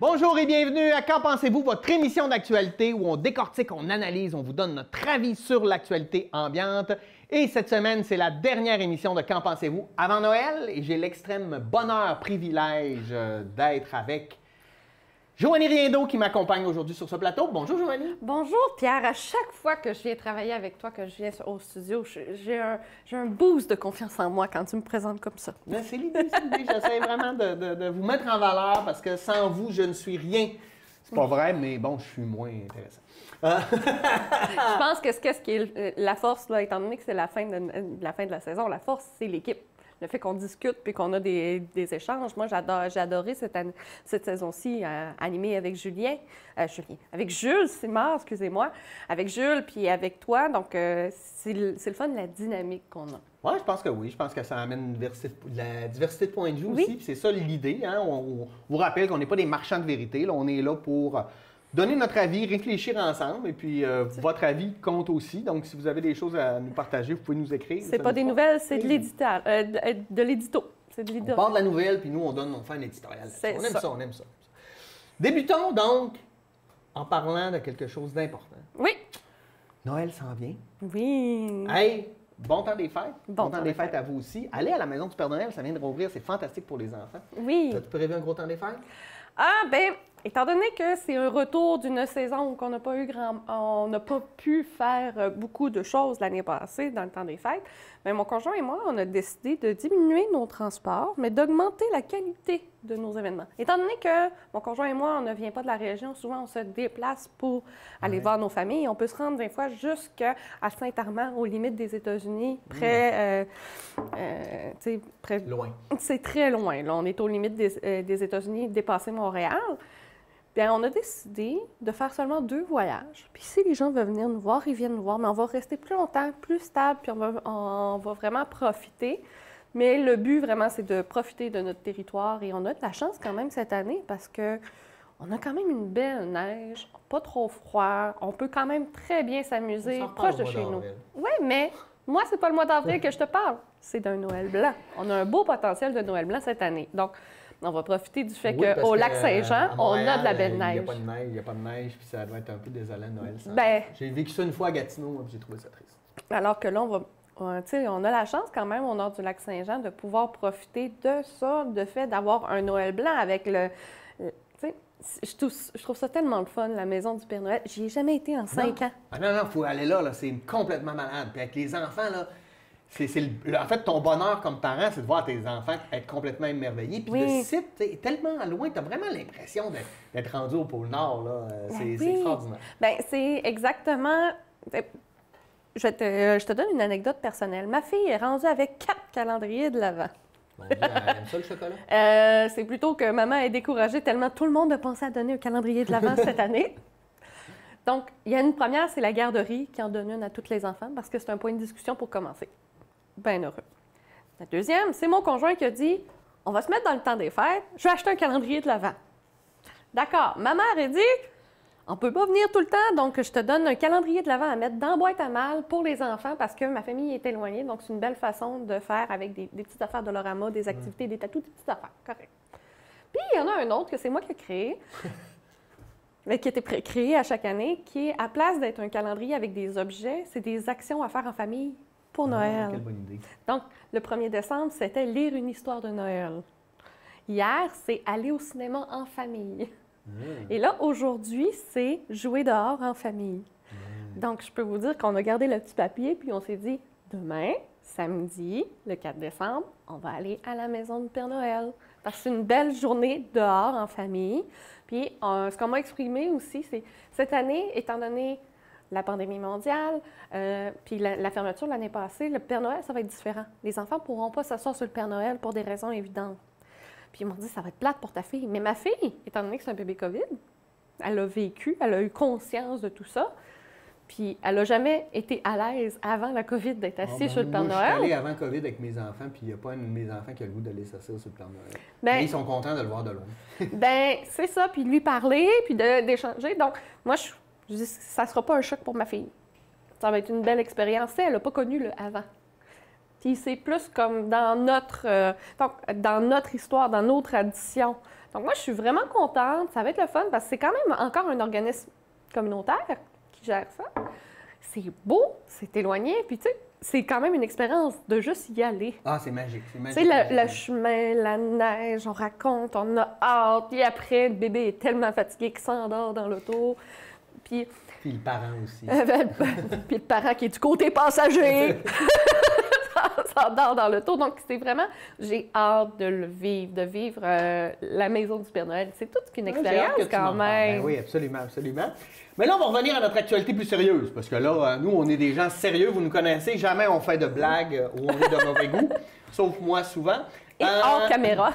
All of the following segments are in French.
Bonjour et bienvenue à Qu'en pensez-vous, votre émission d'actualité où on décortique, on analyse, on vous donne notre avis sur l'actualité ambiante. Et cette semaine, c'est la dernière émission de Qu'en pensez-vous avant Noël et j'ai l'extrême bonheur, privilège d'être avec Joanie Riendo qui m'accompagne aujourd'hui sur ce plateau. Bonjour Joanie. Bonjour Pierre. À chaque fois que je viens travailler avec toi, que je viens au studio, j'ai un boost de confiance en moi quand tu me présentes comme ça. C'est l'idée, c'est l'idée. J'essaie vraiment de vous mettre en valeur parce que sans vous, je ne suis rien. C'est pas vrai, mais bon, je suis moins intéressant. Je pense que ce qui est la force, là, étant donné que c'est la fin de la saison, la force, c'est l'équipe. Le fait qu'on discute puis qu'on a des échanges. Moi, j'ai adoré cette saison-ci animée avec avec Jules Simard, excusez-moi, avec Jules puis avec toi. Donc, c'est le fun, la dynamique qu'on a. Oui, je pense que oui. Je pense que ça amène la diversité de points de vue oui. aussi. Puis c'est ça l'idée. Hein? On vous rappelle qu'on n'est pas des marchands de vérité. Là. On est là pour donner notre avis, réfléchir ensemble. Et puis, votre avis compte aussi. Donc, si vous avez des choses à nous partager, vous pouvez nous écrire. C'est pas des nouvelles, c'est de l'éditeur, de l'édito. C'est de l'édito. On part de la nouvelle, puis nous, on fait un éditorial. On aime ça. Débutons donc en parlant de quelque chose d'important. Oui. Noël s'en vient. Oui. Hey! Bon temps des fêtes. Bon temps des fêtes à vous aussi. Allez à la maison du Père Noël, ça vient de rouvrir, c'est fantastique pour les enfants. Oui. Tu peux rêver un gros temps des fêtes? Ah, bien, étant donné que c'est un retour d'une saison où on n'a pas pu faire beaucoup de choses l'année passée dans le temps des fêtes, bien, mon conjoint et moi, on a décidé de diminuer nos transports, mais d'augmenter la qualité de nos événements. Étant donné que mon conjoint et moi, on ne vient pas de la région, souvent on se déplace pour aller voir nos familles. On peut se rendre des fois jusqu'à Saint-Armand, aux limites des États-Unis, près... Loin. C'est très loin. Là. On est aux limites des États-Unis, dépasser Montréal. Bien, on a décidé de faire seulement 2 voyages. Puis si les gens veulent venir nous voir, ils viennent nous voir, mais on va rester plus longtemps, plus stable, puis on va vraiment profiter. Mais le but, vraiment, c'est de profiter de notre territoire. Et on a de la chance quand même cette année parce que on a quand même une belle neige, pas trop froid. On peut quand même très bien s'amuser proche de chez nous. Oui, mais moi, c'est pas le mois d'avril que je te parle. C'est d'un Noël blanc. On a un beau potentiel de Noël blanc cette année. Donc, on va profiter du fait qu'au lac Saint-Jean, on a de la belle neige. Il n'y a pas de neige, puis ça doit être un peu désolant Noël. Ben, j'ai vécu ça une fois à Gatineau, puis j'ai trouvé ça triste. Alors que là, on a la chance quand même au nord du lac Saint-Jean de pouvoir profiter de ça, de fait d'avoir un Noël blanc avec je trouve ça tellement le fun, la maison du Père Noël. J'y ai jamais été en 5 ans. Ah non, il faut aller là, c'est complètement malade. Puis avec les enfants, là, en fait, ton bonheur comme parent, c'est de voir tes enfants être complètement émerveillés. Puis le site est tellement loin, tu as vraiment l'impression d'être rendu au pôle Nord. Là. C'est extraordinaire. Bien, c'est exactement... Je te donne une anecdote personnelle. Ma fille est rendue avec 4 calendriers de l'Avent. Mon Dieu, elle aime ça, le chocolat? C'est plutôt que maman est découragée tellement tout le monde a pensé à donner un calendrier de l'Avent cette année. Donc, il y a une première, c'est la garderie qui en donne une à tous les enfants parce que c'est un point de discussion pour commencer. Bien heureux. La deuxième, c'est mon conjoint qui a dit « On va se mettre dans le temps des fêtes, je vais acheter un calendrier de l'Avent. » D'accord. Ma mère a dit « On peut pas venir tout le temps, donc je te donne un calendrier de l'Avent à mettre dans la boîte à mal pour les enfants parce que ma famille est éloignée, donc c'est une belle façon de faire avec des petites affaires de l'orama, des activités, des tatous, des petites affaires. Correct. » Puis il y en a un autre que c'est moi qui ai créé, mais qui était créé à chaque année, qui est, à place d'être un calendrier avec des objets, c'est des actions à faire en famille pour Noël. Quelle bonne idée. Donc, le 1er décembre, c'était lire une histoire de Noël. Hier, c'est aller au cinéma en famille. Et là, aujourd'hui, c'est jouer dehors en famille. Donc, je peux vous dire qu'on a gardé le petit papier, puis on s'est dit, demain, samedi, le 4 décembre, on va aller à la maison du Père Noël. Parce que c'est une belle journée dehors en famille. Puis, ce qu'on m'a exprimé aussi, c'est cette année, étant donné la pandémie mondiale, puis la fermeture l'année passée, le Père Noël, ça va être différent. Les enfants ne pourront pas s'asseoir sur le Père Noël pour des raisons évidentes. Puis ils m'ont dit, ça va être plate pour ta fille. Mais ma fille, étant donné que c'est un bébé COVID, elle a vécu, elle a eu conscience de tout ça. Puis elle n'a jamais été à l'aise avant la COVID d'être assise sur le Père Noël. Je suis allée avant COVID avec mes enfants, puis il n'y a pas un de mes enfants qui a le goût d'aller s'asseoir sur le Père Noël. Mais ils sont contents de le voir de loin. Bien, c'est ça, puis de lui parler, puis d'échanger. Donc, moi, je dis, ça ne sera pas un choc pour ma fille. Ça va être une belle expérience. Elle n'a pas connu le avant. Puis c'est plus comme dans notre histoire, dans nos traditions. Donc moi, je suis vraiment contente. Ça va être le fun parce que c'est quand même encore un organisme communautaire qui gère ça. C'est beau, c'est éloigné, puis tu sais, c'est quand même une expérience de juste y aller. Ah, c'est magique, c'est Tu magique. sais, le chemin, la neige, on raconte, on a hâte, puis après, le bébé est tellement fatigué qu'il s'endort dans l'auto. Puis le parent aussi. puis le parent qui est du côté passager s'endort dans l'auto. Donc, c'est vraiment, j'ai hâte de le vivre, de vivre la maison du Père Noël. C'est toute une expérience quand même. Ben oui, absolument, absolument. Mais là, on va revenir à notre actualité plus sérieuse, parce que là, nous, on est des gens sérieux, vous nous connaissez, jamais on fait de blagues ou on est de mauvais goût, sauf moi souvent. Et hors caméra.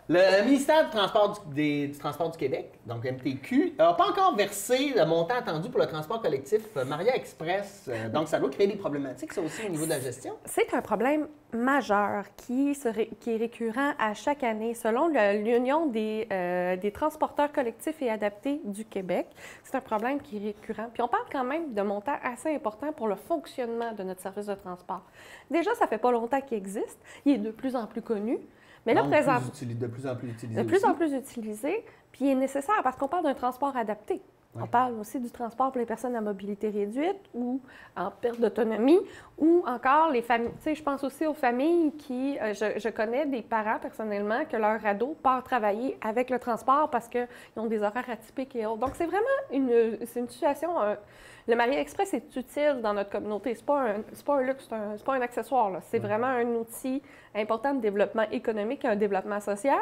Le ministère du Transport du Transport du Québec, donc MTQ, n'a pas encore versé le montant attendu pour le transport collectif Maria Express. Donc, ça doit créer des problématiques, ça aussi, au niveau de la gestion. C'est un problème majeur qui est récurrent à chaque année. Selon l'Union des transporteurs collectifs et adaptés du Québec, c'est un problème qui est récurrent. Puis on parle quand même de montants assez importants pour le fonctionnement de notre service de transport. Déjà, ça fait pas longtemps qu'il existe. Il est de plus en plus connu. Mais là, présentement, de plus en plus utilisé. De plus en plus utilisé, puis il est nécessaire parce qu'on parle d'un transport adapté. Ouais. On parle aussi du transport pour les personnes à mobilité réduite ou en perte d'autonomie ou encore les familles. Tu sais, je pense aussi aux familles qui... je connais des parents personnellement que leur ado part travailler avec le transport parce qu'ils ont des horaires atypiques et autres. Donc, c'est vraiment une situation... le Maria Express est utile dans notre communauté. C'est pas un luxe, c'est pas un accessoire. C'est vraiment un outil important de développement économique et un développement social.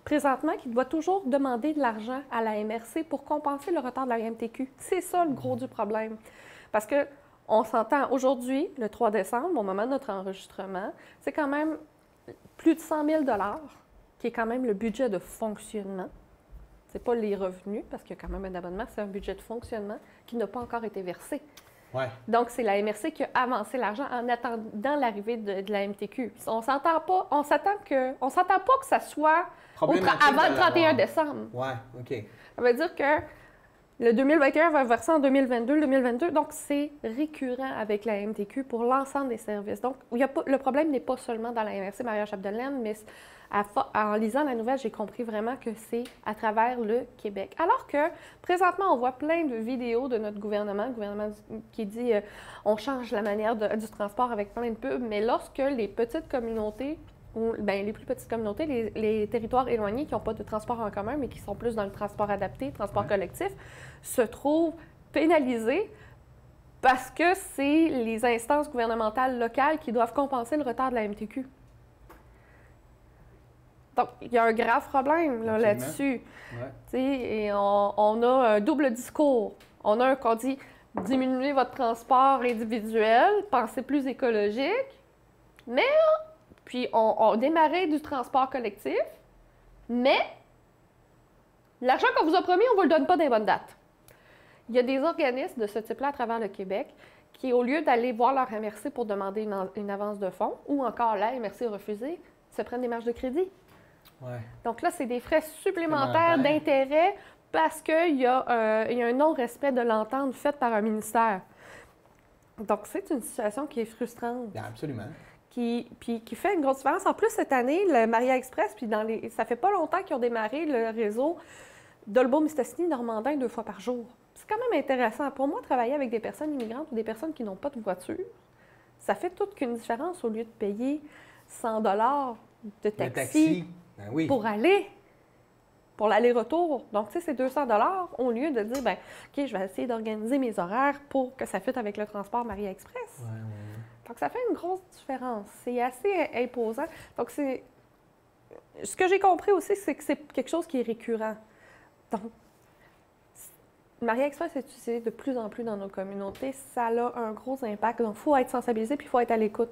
Présentement, qui doit toujours demander de l'argent à la MRC pour compenser le retard de la MTQ. C'est ça le gros du problème. Parce que on s'entend aujourd'hui, le 3 décembre, au moment de notre enregistrement, c'est quand même plus de 100 000 $, qui est quand même le budget de fonctionnement. C'est pas les revenus, parce qu'il y a quand même un abonnement, c'est un budget de fonctionnement qui n'a pas encore été versé. Ouais. Donc, c'est la MRC qui a avancé l'argent en attendant l'arrivée de la MTQ. On s'entend pas que ça soit avant le 31 décembre. Oui, OK. Ça veut dire que le 2021 va verser en 2022, le 2022. Donc, c'est récurrent avec la MTQ pour l'ensemble des services. Donc, le problème n'est pas seulement dans la MRC Maria-Chapdelaine, mais en lisant la nouvelle, j'ai compris vraiment que c'est à travers le Québec. Alors que, présentement, on voit plein de vidéos de notre gouvernement qui dit on change la manière du transport avec plein de pubs, mais lorsque les petites communautés, ou les plus petites communautés, les territoires éloignés qui n'ont pas de transport en commun, mais qui sont plus dans le transport adapté, transport collectif, se trouvent pénalisés parce que c'est les instances gouvernementales locales qui doivent compenser le retard de la MTQ. Donc, il y a un grave problème là-dessus. Ouais. Et on a un double discours. On a un qu'on dit diminuez votre transport individuel, pensez plus écologique, mais puis on démarrait du transport collectif, mais l'argent qu'on vous a promis, on ne vous le donne pas dans les bonnes dates. Il y a des organismes de ce type-là à travers le Québec qui, au lieu d'aller voir leur MRC pour demander une avance de fonds, ou encore la MRC refusée, se prennent des marges de crédit. Ouais. Donc là, c'est des frais supplémentaires d'intérêt parce qu'il y a un non-respect de l'entente faite par un ministère. Donc, c'est une situation qui est frustrante. Bien, absolument. Qui fait une grosse différence. En plus, cette année, le Maria Express, puis ça fait pas longtemps qu'ils ont démarré le réseau Dolbeau-Mistassini-Normandin 2 fois par jour. C'est quand même intéressant. Pour moi, travailler avec des personnes immigrantes ou des personnes qui n'ont pas de voiture, ça fait toute qu'une différence au lieu de payer 100 $ de taxi. Ben oui. Pour l'aller-retour. Donc, tu sais, c'est 200 $ au lieu de dire, OK, je vais essayer d'organiser mes horaires pour que ça fitte avec le transport Maria Express. Ouais. Donc, ça fait une grosse différence. C'est assez imposant. Donc, ce que j'ai compris aussi, c'est que c'est quelque chose qui est récurrent. Donc, Maria Express est utilisée de plus en plus dans nos communautés. Ça a un gros impact. Donc, il faut être sensibilisé puis il faut être à l'écoute.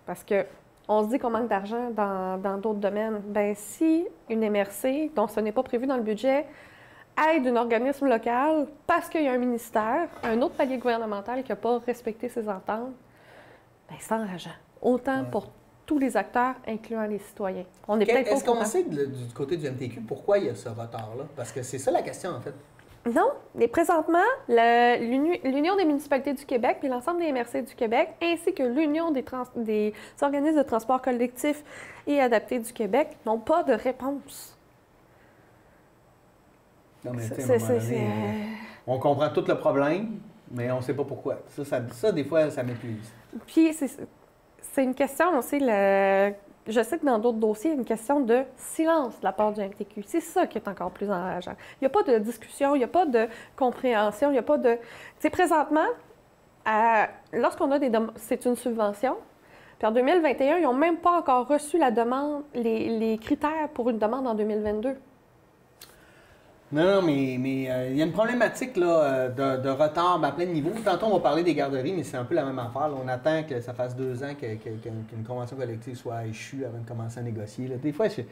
Parce que on se dit qu'on manque d'argent dans d'autres domaines. Bien, si une MRC, dont ce n'est pas prévu dans le budget, aide un organisme local parce qu'il y a un ministère, un autre palier gouvernemental qui n'a pas respecté ses ententes, bien, c'est enrageant. Autant pour tous les acteurs, incluant les citoyens. Est-ce qu'on sait du côté du MTQ pourquoi il y a ce retard-là? Parce que c'est ça la question, en fait. Non, mais présentement, l'Union des municipalités du Québec puis l'ensemble des MRC du Québec, ainsi que l'Union des organismes de transport collectif et adapté du Québec n'ont pas de réponse. Non, mais tu sais, à un moment donné, on comprend tout le problème, mais on ne sait pas pourquoi. Ça, des fois, ça m'épuise. Puis, c'est une question aussi, je sais que dans d'autres dossiers, il y a une question de silence de la part du MTQ. C'est ça qui est encore plus enrageant. Il n'y a pas de discussion, il n'y a pas de compréhension, il n'y a pas de... Tu sais, présentement, lorsqu'on a c'est une subvention, puis en 2021, ils n'ont même pas encore reçu la demande, les critères pour une demande en 2022. Non, mais il y a une problématique là, de retard à plein de niveaux. Tantôt, on va parler des garderies, mais c'est un peu la même affaire. Là. On attend que ça fasse 2 ans qu'une convention collective soit échue avant de commencer à négocier. Là. Des fois, j'ai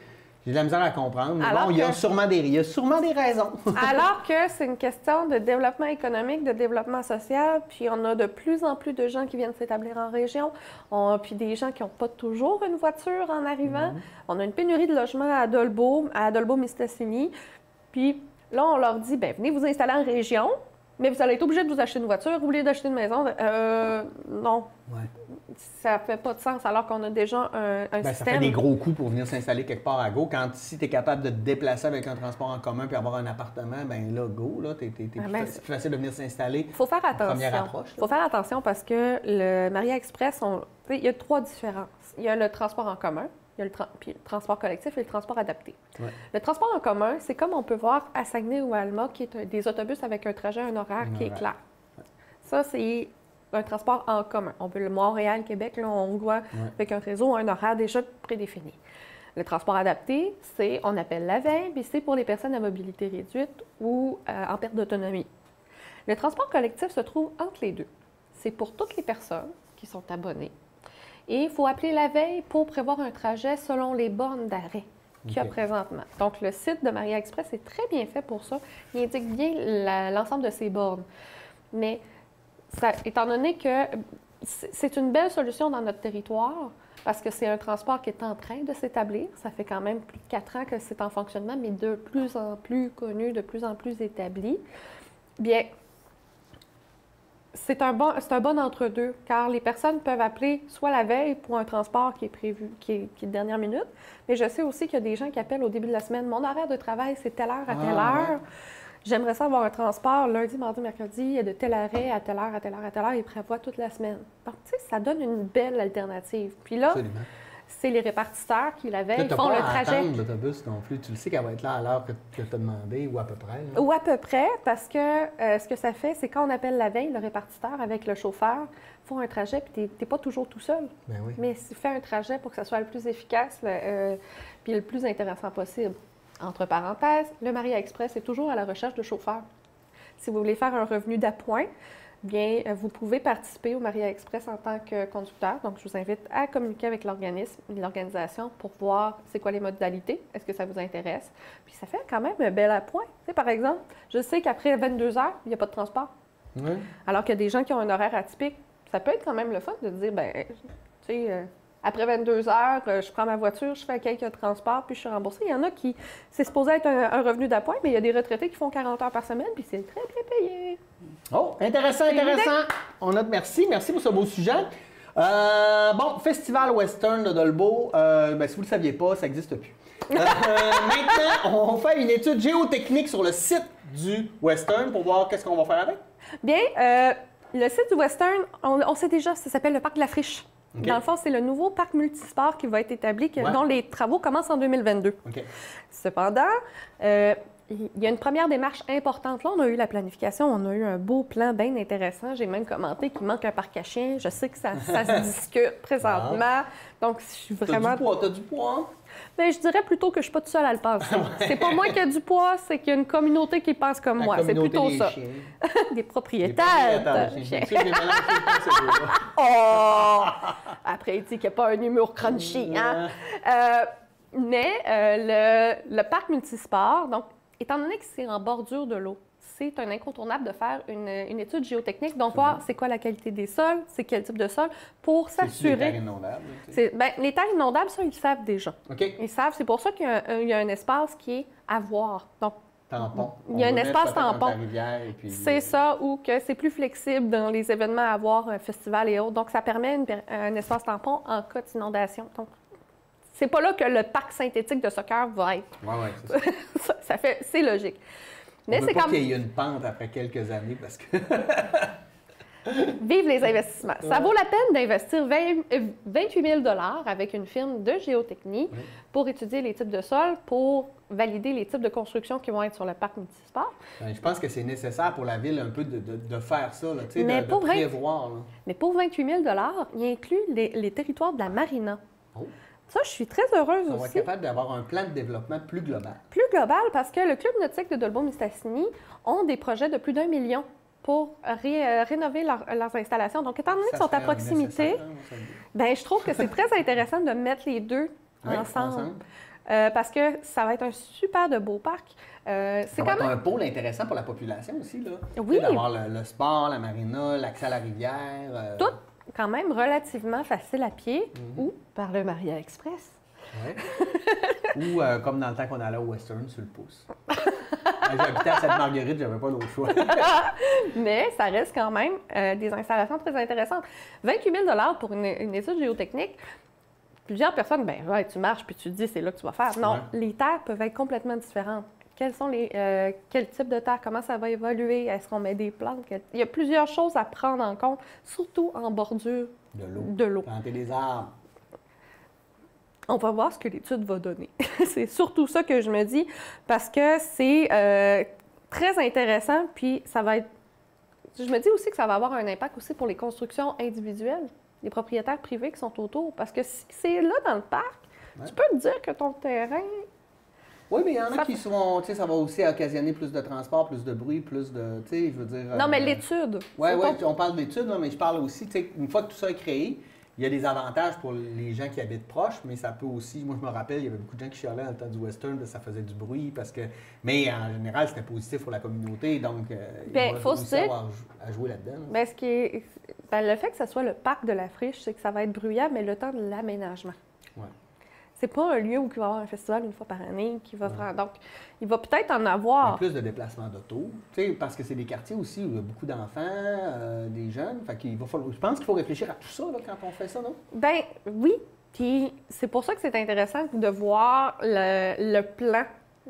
de la misère à comprendre. Mais bon, il y a sûrement des raisons. Alors que c'est une question de développement économique, de développement social, puis on a de plus en plus de gens qui viennent s'établir en région, puis des gens qui n'ont pas toujours une voiture en arrivant. On a une pénurie de logements à Dolbeau-Mistassini. Puis là, on leur dit, bien, venez vous installer en région, mais vous allez être obligé de vous acheter une voiture, vous voulez d'acheter une maison. Non. Ouais. Ça fait pas de sens, alors qu'on a déjà un système... Ça fait des gros coûts pour venir s'installer quelque part à go. Si tu es capable de te déplacer avec un transport en commun puis avoir un appartement, bien là, go, là, c'est plus facile de venir s'installer. Il faut faire attention. Première approche. Il faut faire attention parce que le Maria Express, il y a 3 différences. Il y a le transport en commun, il y a le transport collectif et le transport adapté. Ouais. Le transport en commun, c'est comme on peut voir à Saguenay ou à Alma, qui est des autobus avec un trajet, un horaire qui est clair. Ouais. Ça, c'est un transport en commun. On peut le Montréal, Québec, là, on voit avec un réseau, un horaire déjà prédéfini. Le transport adapté, on appelle la veille, puis c'est pour les personnes à mobilité réduite ou en perte d'autonomie. Le transport collectif se trouve entre les deux. C'est pour toutes les personnes qui sont abonnées. Et il faut appeler la veille pour prévoir un trajet selon les bornes d'arrêt qu'il y a présentement. Donc, le site de Maria Express est très bien fait pour ça. Il indique bien l'ensemble de ces bornes. Mais, étant donné que c'est une belle solution dans notre territoire, parce que c'est un transport qui est en train de s'établir, ça fait quand même plus de 4 ans que c'est en fonctionnement, mais de plus en plus connu, de plus en plus établi, bien, c'est un bon entre-deux, car les personnes peuvent appeler soit la veille pour un transport qui est prévu, qui est de dernière minute, mais je sais aussi qu'il y a des gens qui appellent au début de la semaine. Mon horaire de travail, c'est telle heure à telle heure. J'aimerais ça avoir un transport lundi, mardi, mercredi, de tel arrêt à telle heure, à telle heure, à telle heure, et prévoit toute la semaine. Donc, tu sais, ça donne une belle alternative. Puis là, c'est les répartiteurs qui, la veille, font le trajet. Tu n'as l'autobus non plus. Tu le sais qu'elle va être là à l'heure que tu as demandé ou à peu près. Là. Ou à peu près, parce que ce que ça fait, c'est quand on appelle la veille, le répartiteur avec le chauffeur, font un trajet, puis tu n'es pas toujours tout seul. Ben oui. Mais fais un trajet pour que ça soit le plus efficace puis le plus intéressant possible. Entre parenthèses, le Maria Express est toujours à la recherche de chauffeurs. Si vous voulez faire un revenu d'appoint, bien, vous pouvez participer au Maria Express en tant que conducteur. Donc, je vous invite à communiquer avec l'organisation pour voir c'est quoi les modalités, est-ce que ça vous intéresse. Puis, ça fait quand même un bel appoint. Tu sais, par exemple, je sais qu'après 22 heures, il n'y a pas de transport. Oui. Alors qu'il y a des gens qui ont un horaire atypique, ça peut être quand même le fun de dire, bien, tu sais, après 22 heures, je prends ma voiture, je fais quelques transports, puis je suis remboursée. Il y en a qui, c'est supposé être un revenu d'appoint, mais il y a des retraités qui font 40 heures par semaine, puis c'est très bien payé. Oh, intéressant. Merci pour ce beau sujet. Bon, Festival Western de Dolbeau, si vous ne le saviez pas, ça n'existe plus. Maintenant, on fait une étude géotechnique sur le site du Western pour voir qu'est-ce qu'on va faire avec. Bien, le site du Western, on sait déjà, ça s'appelle le Parc de la Friche. Okay. Dans le fond, c'est le nouveau parc multisport qui va être établi, dont les travaux commencent en 2022. Okay. Cependant, il y a une première démarche importante. Là, on a eu la planification, on a eu un beau plan bien intéressant. J'ai même commenté qu'il manque un parc à chiens. Je sais que ça se discute présentement. Donc, je suis vraiment... T'as du poids? Bien, je dirais plutôt que je ne suis pas toute seule à le penser. C'est pas moi qui ai du poids, c'est qu'il y a une communauté qui pense comme moi. C'est plutôt ça. Des propriétaires. Des chiens. Oh! Après, il dit qu'il n'y a pas un humour crunchy. Hein? Mais le parc multisport, donc, étant donné que c'est en bordure de l'eau, c'est un incontournable de faire une étude géotechnique, donc voir c'est quoi la qualité des sols, c'est quel type de sol, pour s'assurer... Les terres inondables? Les terres inondables, ça, ils le savent déjà. Okay. Ils savent, c'est pour ça qu'il y a un espace qui est à voir. Donc, tampon. Il y a un espace tampon. Puis... C'est ça, ou que c'est plus flexible dans les événements à voir, festivals et autres. Donc, ça permet un espace tampon en cas d'inondation. Donc, c'est pas là que le parc synthétique de soccer va être. Oui, c'est ça. C'est logique. Mais c'est pas qu'il y ait une pente après quelques années parce que... Vive les investissements. Ça vaut la peine d'investir 28 000 $ avec une firme de géotechnie pour étudier les types de sols, pour valider les types de constructions qui vont être sur le parc multisport. Je pense que c'est nécessaire pour la ville un peu de faire ça, là, de prévoir. Là. Mais pour 28 000 $, il inclut les territoires de la marina. Oh. Ça, je suis très heureuse aussi. On va être capable d'avoir un plan de développement plus global. Plus global parce que le Club nautique de Dolbeau-Mistassini ont des projets de plus d'1 million pour rénover leurs installations. Donc, étant donné qu'ils sont à proximité, ben, je trouve que c'est très intéressant de mettre les deux ensemble. Parce que ça va être un super de beau parc. Ça va être un pôle intéressant pour la population aussi, là. Oui. D'avoir le sport, la marina, l'accès à la rivière. Tout quand même relativement facile à pied ou par le Maria Express. Oui. Ou comme dans le temps qu'on allait au Western, sur le pouce. J'habitais à Sainte-Marguerite, j'avais pas d'autre choix. Mais ça reste quand même des installations très intéressantes. 28 000 $ pour une étude géotechnique. Plusieurs personnes, ben ouais, tu marches puis tu te dis c'est là que tu vas faire. Non, les terres peuvent être complètement différentes. Quels sont quel type de terre? Comment ça va évoluer? Est-ce qu'on met des plantes? Il y a plusieurs choses à prendre en compte, surtout en bordure de l'eau. Planter des arbres. On va voir ce que l'étude va donner. C'est surtout ça que je me dis, parce que c'est très intéressant, puis ça va être... Je me dis aussi que ça va avoir un impact aussi pour les constructions individuelles, les propriétaires privés qui sont autour, parce que si c'est là dans le parc, tu peux te dire que ton terrain... Oui, mais il y en a qui sont, tu sais, ça va aussi occasionner plus de transport, plus de bruit, plus de, tu sais, je veux dire... Non, mais l'étude. Oui, on parle d'études, mais je parle aussi, tu sais, une fois que tout ça est créé, il y a des avantages pour les gens qui habitent proches, mais ça peut aussi, moi je me rappelle, il y avait beaucoup de gens qui chialaient dans le temps du Western, parce que ça faisait du bruit, parce que, mais en général, c'était positif pour la communauté, donc il faut aussi avoir à jouer là-dedans. Bien, le fait que ce soit le parc de la Friche, c'est que ça va être bruyant, mais le temps de l'aménagement. Ouais. C'est pas un lieu où il va y avoir un festival une fois par année qui va faire. Donc, il va peut-être en avoir. Plus de déplacements d'auto, parce que c'est des quartiers aussi où il y a beaucoup d'enfants, des jeunes. Fait qu'il va falloir. Je pense qu'il faut réfléchir à tout ça là, quand on fait ça, non? Bien, oui. Puis c'est pour ça que c'est intéressant de voir le plan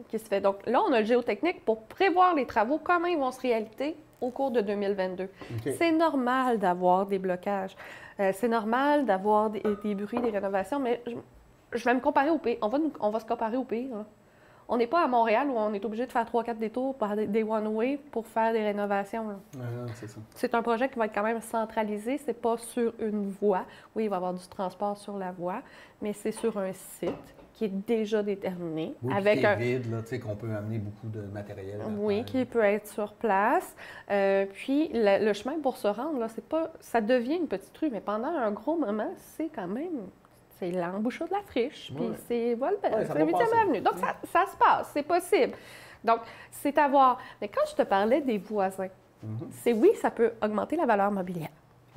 qui se fait. Donc là, on a le géotechnique pour prévoir les travaux, comment ils vont se réaliser au cours de 2022. Okay. C'est normal d'avoir des blocages. C'est normal d'avoir des bruits, des rénovations, mais je vais me comparer au pays. On va se comparer au pays. Hein. On n'est pas à Montréal où on est obligé de faire 3-4 détours par des one-way pour faire des rénovations. C'est ça. C'est un projet qui va être quand même centralisé. C'est pas sur une voie. Oui, il va y avoir du transport sur la voie, mais c'est sur un site qui est déjà déterminé. Oui, avec qui est vide, là, tu sais, qu'on peut amener beaucoup de matériel. Oui, qui peut être sur place. Puis le chemin pour se rendre, là, c'est pas, ça devient une petite rue, mais pendant un gros moment, c'est quand même... C'est l'embouchure de la Friche, puis c'est Volbel, c'est la 8e avenue. Donc, ça se passe, c'est possible. Donc, c'est à voir. Mais quand je te parlais des voisins, oui, ça peut augmenter la valeur mobilière.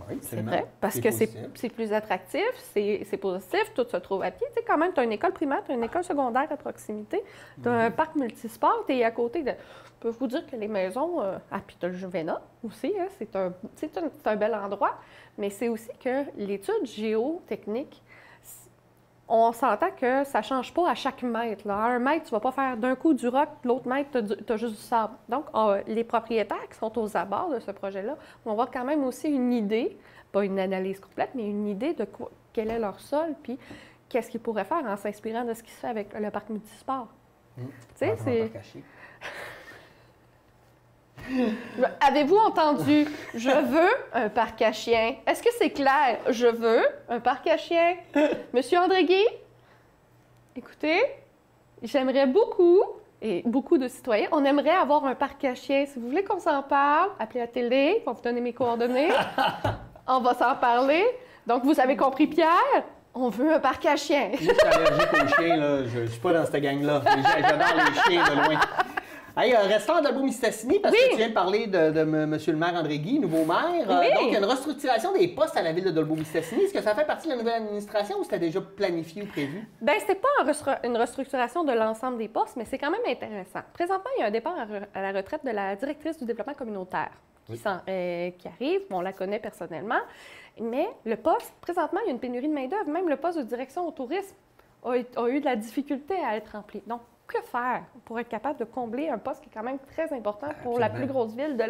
Oui, c'est vrai, parce que c'est plus attractif, c'est positif, tout se trouve à pied. Tu sais, quand même, tu as une école primaire, tu as une école secondaire à proximité, tu as un parc multisport, tu es à côté de... Je peux vous dire que les maisons, puis tu as le Juvena aussi, hein, c'est un bel endroit, mais c'est aussi que l'étude géotechnique, on s'entend que ça ne change pas à chaque mètre. Là. À 1 mètre, tu ne vas pas faire d'un coup du roc, l'autre mètre, tu as juste du sable. Donc, les propriétaires qui sont aux abords de ce projet-là vont avoir quand même aussi une idée, pas une analyse complète, mais une idée de quel est leur sol, puis qu'est-ce qu'ils pourraient faire en s'inspirant de ce qui se fait avec le parc multisport. Tu sais, c'est... Avez-vous entendu « Je veux un parc à chiens ». Est-ce que c'est clair? Je veux un parc à chiens. Monsieur André-Guy, écoutez, j'aimerais beaucoup, et beaucoup de citoyens, on aimerait avoir un parc à chiens. Si vous voulez qu'on s'en parle, appelez la télé, on va vous donner mes coordonnées. On va s'en parler. Donc, vous avez compris, Pierre? On veut un parc à chiens. Moi, je suis allergique aux chiens, là. Je ne suis pas dans cette gang-là. J'adore les chiens de loin. Hey, restons à Dolbeau-Mistassini parce que tu viens de parler de M. le maire André-Guy, nouveau maire. Donc, il y a une restructuration des postes à la ville de Dolbeau-Mistassini. Est-ce que ça fait partie de la nouvelle administration ou c'était déjà planifié ou prévu? Bien, ce n'est pas une restructuration de l'ensemble des postes, mais c'est quand même intéressant. Présentement, il y a un départ à la retraite de la directrice du développement communautaire qui arrive. On la connaît personnellement. Mais le poste, présentement, il y a une pénurie de main-d'œuvre. Même le poste de direction au tourisme a eu de la difficulté à être rempli. Donc, que faire pour être capable de combler un poste qui est quand même très important pour la Absolument. plus grosse ville de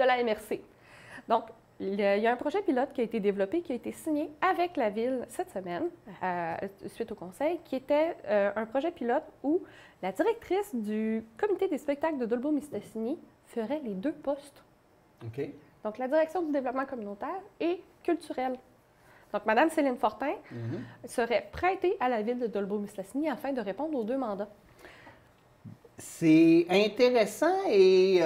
la MRC. Donc, il y a un projet pilote qui a été développé, qui a été signé avec la ville cette semaine, suite au conseil, qui était un projet pilote où la directrice du comité des spectacles de Dolbeau-Mistassini ferait les 2 postes. OK. Donc, la direction du développement communautaire et culturel. Donc, Mme Céline Fortin serait prêtée à la ville de Dolbeau-Mistassini afin de répondre aux 2 mandats. C'est intéressant et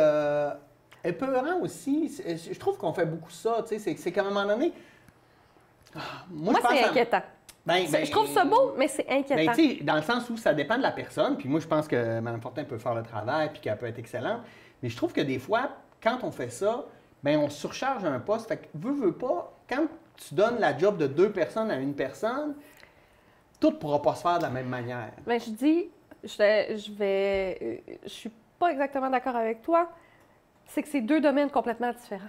épeurant aussi. Je trouve qu'on fait beaucoup ça. Tu sais, c'est qu'à un moment donné. Moi, c'est inquiétant. Je trouve ça beau, mais c'est inquiétant. Tu sais, dans le sens où ça dépend de la personne. Puis moi, je pense que Mme Fortin peut faire le travail puis qu'elle peut être excellente. Mais je trouve que des fois, quand on fait ça, bien, on surcharge un poste. Fait que, veux pas, quand tu donnes la job de 2 personnes à une personne, tout ne pourra pas se faire de la même manière. Bien, je dis, je suis pas exactement d'accord avec toi. C'est que c'est 2 domaines complètement différents.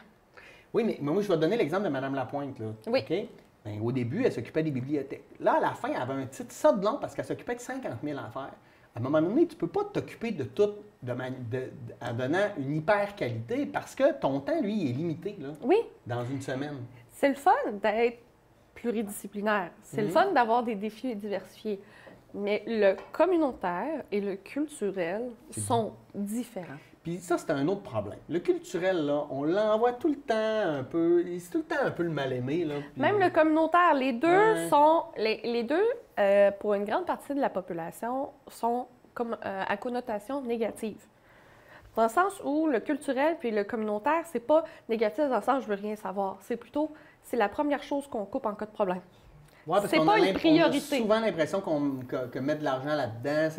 Oui, mais moi, je vais te donner l'exemple de Mme Lapointe. Là, oui. OK? Bien, au début, elle s'occupait des bibliothèques. Là, à la fin, elle avait un titre ça de long parce qu'elle s'occupait de 50 000 affaires. À un moment donné, tu ne peux pas t'occuper de tout en donnant une hyper qualité parce que ton temps, lui, est limité là, oui. dans une semaine. C'est le fun d'être pluridisciplinaire. C'est le fun d'avoir des défis diversifiés. Mais le communautaire et le culturel sont différents. Puis ça, c'est un autre problème. Le culturel, là, on l'envoie tout le temps un peu... C'est tout le temps un peu le mal-aimé, là. Puis... Même le communautaire, les deux sont... Les deux, pour une grande partie de la population, sont comme à connotation négative. Dans le sens où le culturel puis le communautaire, c'est pas négatif dans le sens « je veux rien savoir ». C'est plutôt, c'est la première chose qu'on coupe en cas de problème. Ouais, parce c'est qu'on pas une priorité. On a souvent l'impression que mettre de l'argent là-dedans,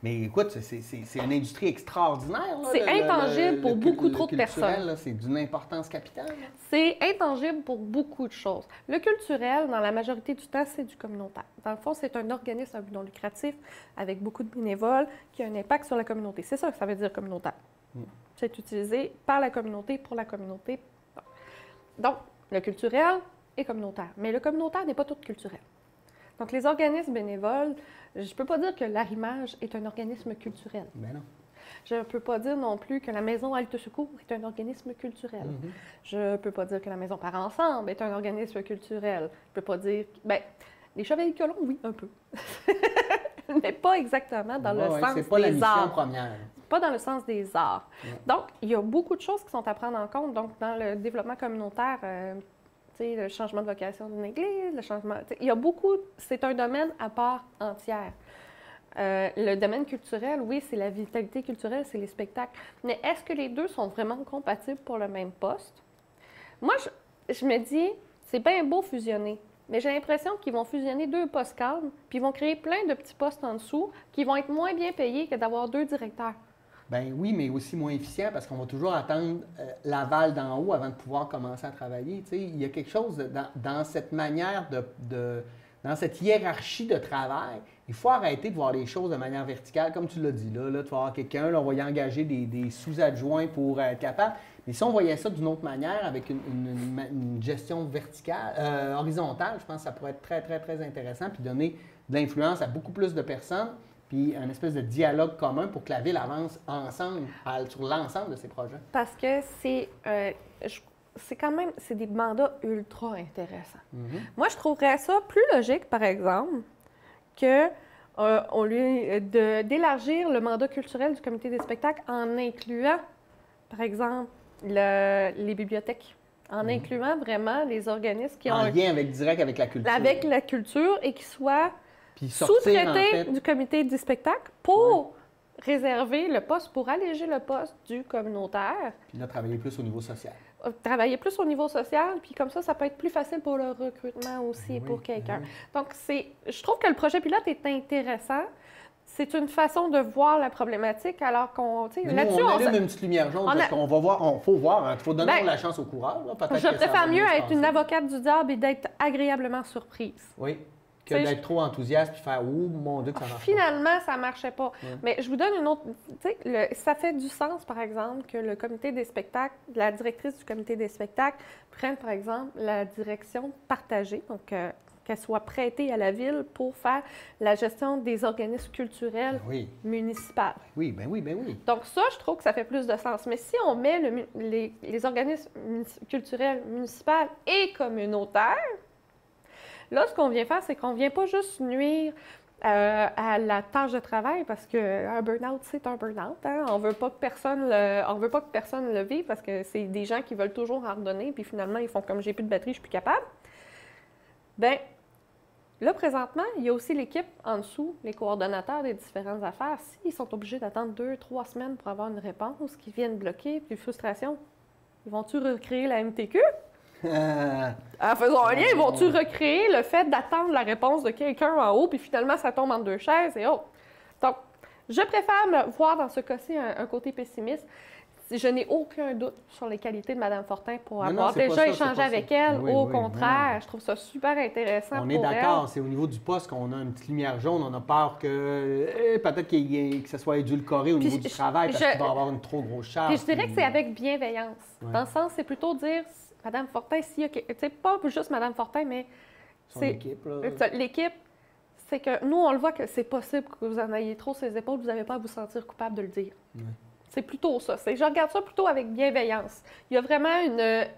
mais écoute, c'est une industrie extraordinaire. C'est intangible pour beaucoup trop de personnes. C'est d'une importance capitale. C'est intangible pour beaucoup de choses. Le culturel, dans la majorité du temps, c'est du communautaire. Dans le fond, c'est un organisme à but non lucratif avec beaucoup de bénévoles qui a un impact sur la communauté. C'est ça que ça veut dire communautaire. C'est utilisé par la communauté, pour la communauté. Donc, le culturel est communautaire. Mais le communautaire n'est pas tout culturel. Donc, les organismes bénévoles, je ne peux pas dire que l'Arrimage est un organisme culturel. Ben non. Je ne peux pas dire non plus que la Maison Halte Secours est un organisme culturel. Je ne peux pas dire que la Maison Parents Ensemble est un organisme culturel. Je ne peux pas dire... Bien, les Chevaliers Colomb, oui, un peu. Mais pas exactement dans le sens c'est pas la des mission arts. première. Pas dans le sens des arts. Donc, il y a beaucoup de choses qui sont à prendre en compte. Donc, dans le développement communautaire, le changement de vocation d'une église, le changement... Il y a beaucoup... C'est un domaine à part entière. Le domaine culturel, oui, c'est la vitalité culturelle, c'est les spectacles. Mais est-ce que les deux sont vraiment compatibles pour le même poste? Moi, je me dis, c'est bien beau fusionner, mais j'ai l'impression qu'ils vont fusionner 2 postes cadres, puis ils vont créer plein de petits postes en dessous qui vont être moins bien payés que d'avoir 2 directeurs. Ben oui, mais aussi moins efficient parce qu'on va toujours attendre l'aval d'en haut avant de pouvoir commencer à travailler. Tu sais, il y a quelque chose dans cette manière dans cette hiérarchie de travail. Il faut arrêter de voir les choses de manière verticale, comme tu l'as dit. Là, tu vas avoir quelqu'un, là, on va y engager des sous-adjoints pour être capable. Mais si on voyait ça d'une autre manière, avec une gestion verticale, horizontale, je pense que ça pourrait être très, très, très intéressant, puis donner de l'influence à beaucoup plus de personnes, puis un espèce de dialogue commun pour que la ville avance ensemble sur l'ensemble de ses projets. Parce que c'est quand même, c'est des mandats ultra intéressants. Moi, je trouverais ça plus logique, par exemple, que d'élargir le mandat culturel du comité des spectacles en incluant, par exemple, les bibliothèques, en incluant vraiment les organismes qui ont en lien direct avec la culture. Avec la culture et qui soient sous-traités du comité du spectacle pour réserver le poste, pour alléger le poste du communautaire. Puis là, travailler plus au niveau social. Travailler plus au niveau social, puis comme ça peut être plus facile pour le recrutement aussi pour quelqu'un. Donc, je trouve que le projet pilote est intéressant. C'est une façon de voir la problématique, alors qu'on... Là-dessus, on allume une petite lumière jaune, parce qu'on va voir, faut voir, il faut donner la chance au coureur. Je préfère mieux être une avocate du diable et d'être agréablement surprise. Oui, que d'être trop enthousiaste et faire « Ouh, mon Dieu, que ça marche pas ». Finalement, ça ne marchait pas. Mais je vous donne une autre... ça fait du sens, par exemple, que le comité des spectacles, la directrice du comité des spectacles prenne, par exemple, la direction partagée, donc qu'elle soit prêtée à la ville pour faire la gestion des organismes culturels municipaux. Ben oui. Donc ça, je trouve que ça fait plus de sens. Mais si on met les organismes culturels municipaux et communautaires, là, ce qu'on vient faire, c'est qu'on ne vient pas juste nuire à la tâche de travail, parce qu'un burn-out, c'est un burn-out. Hein? On veut pas que personne le vive, parce que c'est des gens qui veulent toujours en redonner, puis finalement, ils font comme j'ai plus de batterie, je suis plus capable. Bien, là, présentement, il y a aussi l'équipe en dessous, les coordonnateurs des différentes affaires. S'ils sont obligés d'attendre 2-3 semaines pour avoir une réponse, qu'ils viennent bloquer, puis frustration, ils vont-tu recréer la MTQ? En faisant un lien, ils vont-tu recréer le fait d'attendre la réponse de quelqu'un en haut, puis finalement, ça tombe entre deux chaises et autres? Donc, je préfère me voir dans ce cas-ci un côté pessimiste. Je n'ai aucun doute sur les qualités de Mme Fortin pour avoir déjà échangé avec elle. Au contraire, je trouve ça super intéressant pour elle. On est d'accord, c'est au niveau du poste qu'on a une petite lumière jaune. On a peur que peut-être que ça soit édulcoré au niveau du travail parce qu'il va avoir une trop grosse charge. Puis je dirais que c'est avec bienveillance. Dans le sens, c'est plutôt dire, Mme Fortin, s'il y a... Tu sais, pas juste Mme Fortin, mais... L'équipe, l'équipe, c'est que nous, on le voit que c'est possible que vous en ayez trop sur les épaules, vous n'avez pas à vous sentir coupable de le dire. C'est plutôt ça. Je regarde ça plutôt avec bienveillance. Il y a vraiment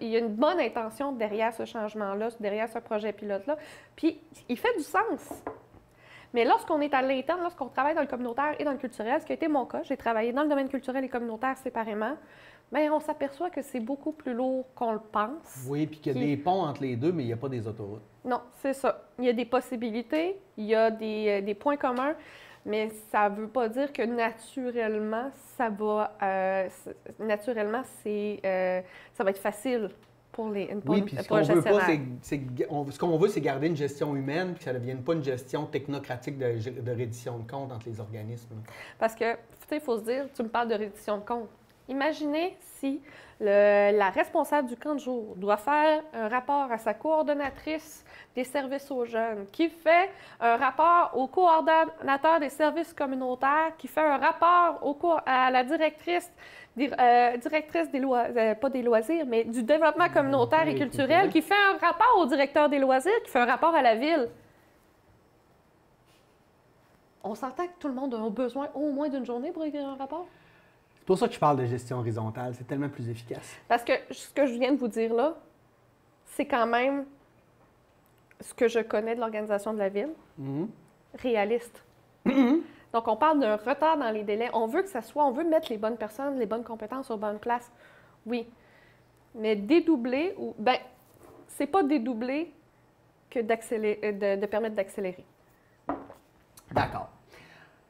une bonne intention derrière ce changement-là, derrière ce projet pilote-là. Puis, il fait du sens. Mais lorsqu'on est à l'interne, lorsqu'on travaille dans le communautaire et dans le culturel, ce qui a été mon cas, j'ai travaillé dans le domaine culturel et communautaire séparément, bien, on s'aperçoit que c'est beaucoup plus lourd qu'on le pense. Oui, puis qu'il y a des ponts entre les deux, mais il n'y a pas des autoroutes. Non, c'est ça. Il y a des possibilités, il y a des points communs, mais ça ne veut pas dire que naturellement, ça va être facile pour les Oui, puis ce qu'on veut pas, ce qu'on veut, c'est garder une gestion humaine, puis que ça ne devienne pas une gestion technocratique de reddition de comptes entre les organismes. Parce que, tu sais, il faut se dire, tu me parles de reddition de comptes. Imaginez si la responsable du camp de jour doit faire un rapport à sa coordonnatrice des services aux jeunes, qui fait un rapport au coordonnateur des services communautaires, qui fait un rapport à la directrice des loisirs, pas des loisirs, mais du développement communautaire et culturel, qui fait un rapport au directeur des loisirs, qui fait un rapport à la ville. On s'entend que tout le monde a besoin au moins d'une journée pour écrire un rapport? C'est pour ça que je parle de gestion horizontale, c'est tellement plus efficace. Parce que ce que je viens de vous dire là, c'est quand même ce que je connais de l'organisation de la ville, réaliste. Donc, on parle d'un retard dans les délais. On veut que ça soit, on veut mettre les bonnes personnes, les bonnes compétences aux bonnes places. Oui. Mais dédoubler, c'est pas dédoubler que de permettre d'accélérer. D'accord.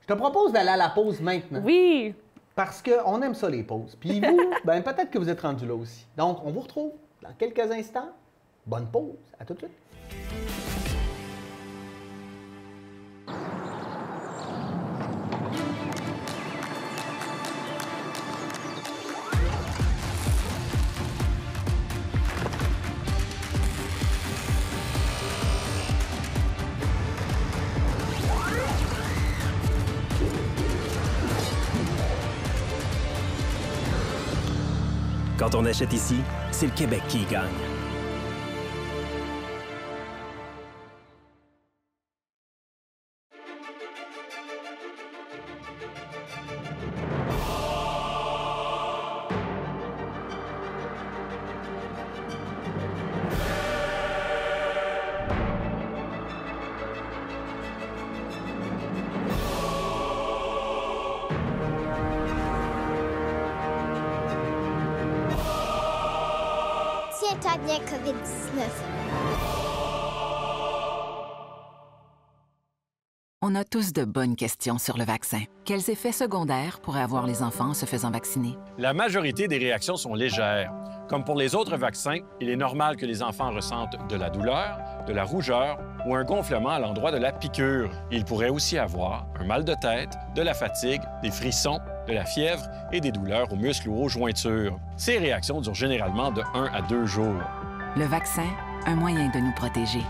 Je te propose d'aller à la pause maintenant. Oui! Parce qu'on aime ça, les pauses. Puis vous, peut-être que vous êtes rendu là aussi. Donc, on vous retrouve dans quelques instants. Bonne pause. À tout de suite. Quand on achète ici, c'est le Québec qui y gagne. Tiens-toi bien, COVID-19. On a tous de bonnes questions sur le vaccin. Quels effets secondaires pourraient avoir les enfants en se faisant vacciner? La majorité des réactions sont légères. Comme pour les autres vaccins, il est normal que les enfants ressentent de la douleur, de la rougeur ou un gonflement à l'endroit de la piqûre. Il pourrait aussi avoir un mal de tête, de la fatigue, des frissons, de la fièvre et des douleurs aux muscles ou aux jointures. Ces réactions durent généralement de 1 à 2 jours. Le vaccin, un moyen de nous protéger.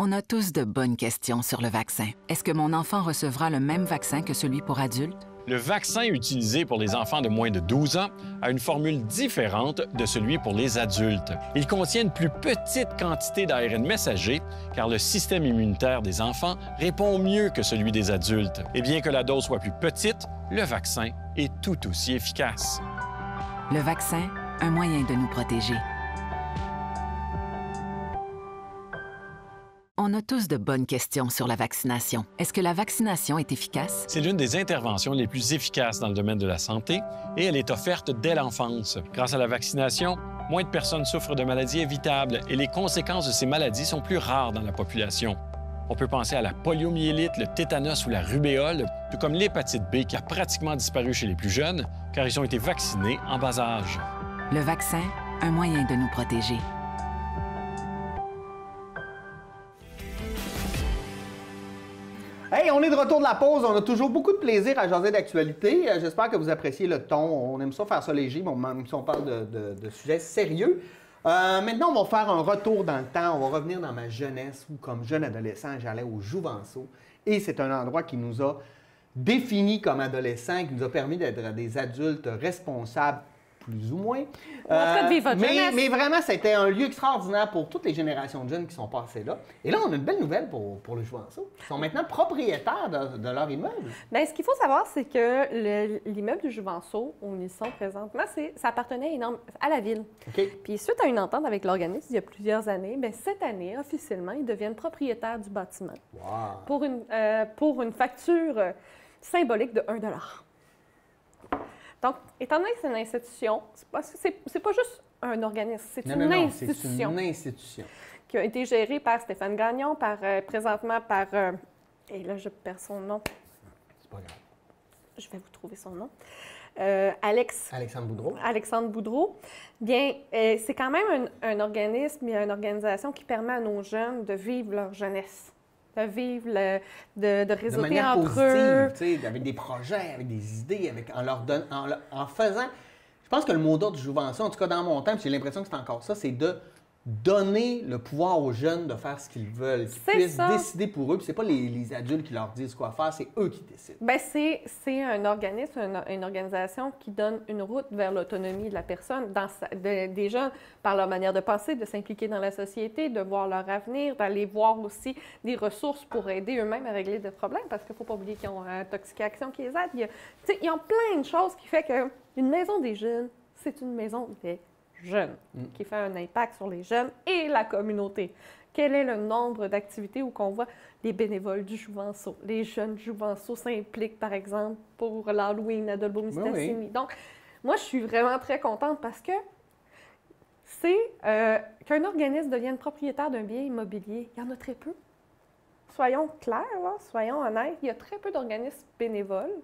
On a tous de bonnes questions sur le vaccin. Est-ce que mon enfant recevra le même vaccin que celui pour adultes? Le vaccin utilisé pour les enfants de moins de 12 ans a une formule différente de celui pour les adultes. Il contient une plus petite quantité d'ARN messager car le système immunitaire des enfants répond mieux que celui des adultes. Et bien que la dose soit plus petite, le vaccin est tout aussi efficace. Le vaccin, un moyen de nous protéger. On a tous de bonnes questions sur la vaccination. Est-ce que la vaccination est efficace? C'est l'une des interventions les plus efficaces dans le domaine de la santé et elle est offerte dès l'enfance. Grâce à la vaccination, moins de personnes souffrent de maladies évitables et les conséquences de ces maladies sont plus rares dans la population. On peut penser à la poliomyélite, le tétanos ou la rubéole, tout comme l'hépatite B qui a pratiquement disparu chez les plus jeunes car ils ont été vaccinés en bas âge. Le vaccin, un moyen de nous protéger. Hey, on est de retour de la pause. On a toujours beaucoup de plaisir à jaser d'actualité. J'espère que vous appréciez le ton. On aime ça faire ça léger, mais même si on parle de sujets sérieux. Maintenant, on va faire un retour dans le temps. On va revenir dans ma jeunesse où, comme jeune adolescent, j'allais au Jouvenceau. Et c'est un endroit qui nous a définis comme adolescents, qui nous a permis d'être des adultes responsables, plus ou moins. En train de vivre votre jeunesse. Mais vraiment, c'était un lieu extraordinaire pour toutes les générations de jeunes qui sont passés là. Et là, on a une belle nouvelle pour le Jouvenceau. Ils sont maintenant propriétaires de leur immeuble. Bien, ce qu'il faut savoir, c'est que l'immeuble du Jouvenceau, où ils sont présentement, ça appartenait à la ville. OK. Puis suite à une entente avec l'organisme il y a plusieurs années, bien, cette année, officiellement, ils deviennent propriétaires du bâtiment. Wow. Pour une facture symbolique de 1 $. Donc, étant donné que c'est une institution, c'est pas juste un organisme, c'est une institution. C'est une institution. Qui a été gérée par Stéphane Gagnon, présentement par... et là, je perds son nom. C'est pas grave. Je vais vous trouver son nom. Alexandre Boudreau. Alexandre Boudreau. Bien, c'est quand même un organisme et une organisation qui permet à nos jeunes de vivre leur jeunesse. De vivre, de réseauter entre eux. Positive, avec des projets, avec des idées, en faisant... Je pense que le mot d'ordre du Jouvenceau, en tout cas dans mon temps, j'ai l'impression que c'est encore ça, c'est de donner le pouvoir aux jeunes de faire ce qu'ils veulent, qu'ils puissent décider pour eux. Puis c'est pas les adultes qui leur disent quoi faire, c'est eux qui décident. Bien, c'est un organisme, une organisation qui donne une route vers l'autonomie de la personne, des jeunes, par leur manière de penser, de s'impliquer dans la société, de voir leur avenir, d'aller voir aussi des ressources pour aider eux-mêmes à régler des problèmes, parce qu'il ne faut pas oublier qu'ils ont Toxic-Action qui les aide. Ils ont plein de choses qui fait qu'une maison des jeunes, c'est une maison des jeunes, qui fait un impact sur les jeunes et la communauté. Quel est le nombre d'activités où on voit les bénévoles du Jouvenceau? Les jeunes Jouvenceau s'impliquent, par exemple, pour l'Halloween à Dolbeau-Mistassini. Oui. Donc, moi, je suis vraiment très contente parce que c'est qu'un organisme devienne propriétaire d'un bien immobilier. Il y en a très peu. Soyons clairs, là, soyons honnêtes. Il y a très peu d'organismes bénévoles,